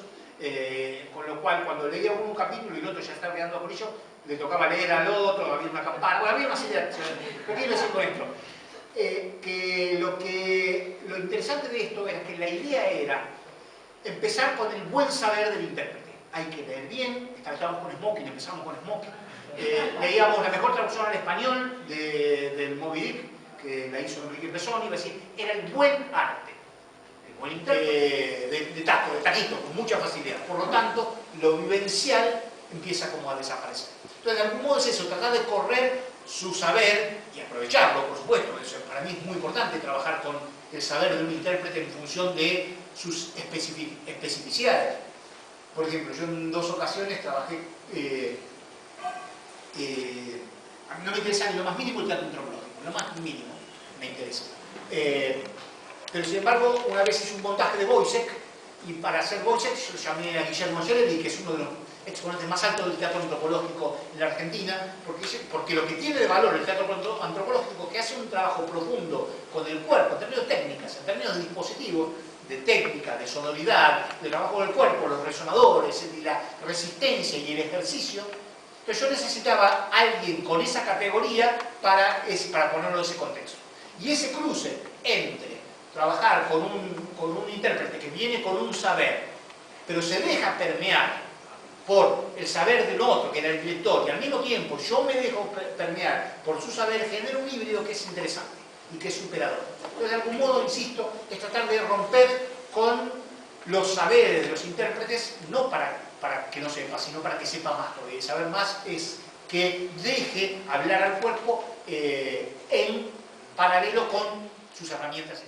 con lo cual cuando leía uno un capítulo y el otro ya estaba quedando con ello, le tocaba leer al otro, había una campana, bueno, había una serie de acciones. ¿Qué quiero decir con esto? Lo interesante de esto era que la idea era empezar con el buen saber del intérprete. Hay que leer bien, estábamos con Smoking, empezamos con Smoking. Leíamos la mejor traducción al español del Moby Dick, que la hizo Enrique Pesoni, iba a decir, era el buen arte, el buen intérprete de taquito, con mucha facilidad. Por lo tanto, lo vivencial empieza como a desaparecer. Entonces, de algún modo es eso, tratar de correr su saber y aprovecharlo, por supuesto. Eso para mí es muy importante, trabajar con el saber de un intérprete en función de sus especificidades. Por ejemplo, yo en 2 ocasiones trabajé, a mí no me interesa ni lo más mínimo el teatro antropológico, lo más mínimo me interesa. Pero sin embargo, una vez hice un montaje de Woyzeck, y para hacer Woyzeck yo llamé a Guillermo Angelelli, que es uno de los exponentes más altos del teatro antropológico en la Argentina, porque lo que tiene de valor el teatro antropológico, que hace un trabajo profundo con el cuerpo, en términos técnicas, en términos de dispositivos, de técnica, de sonoridad, de trabajo del cuerpo, los resonadores, y la resistencia y el ejercicio. Entonces yo necesitaba a alguien con esa categoría para ponerlo en ese contexto. Y ese cruce entre trabajar con un intérprete que viene con un saber, pero se deja permear por el saber del otro, que era el director, y al mismo tiempo yo me dejo permear por su saber, genera un híbrido que es interesante y que es superador. Entonces, de algún modo, insisto, es tratar de romper con los saberes de los intérpretes, no para que no sepa, sino para que sepa más. Porque saber más es que deje hablar al cuerpo en paralelo con sus herramientas.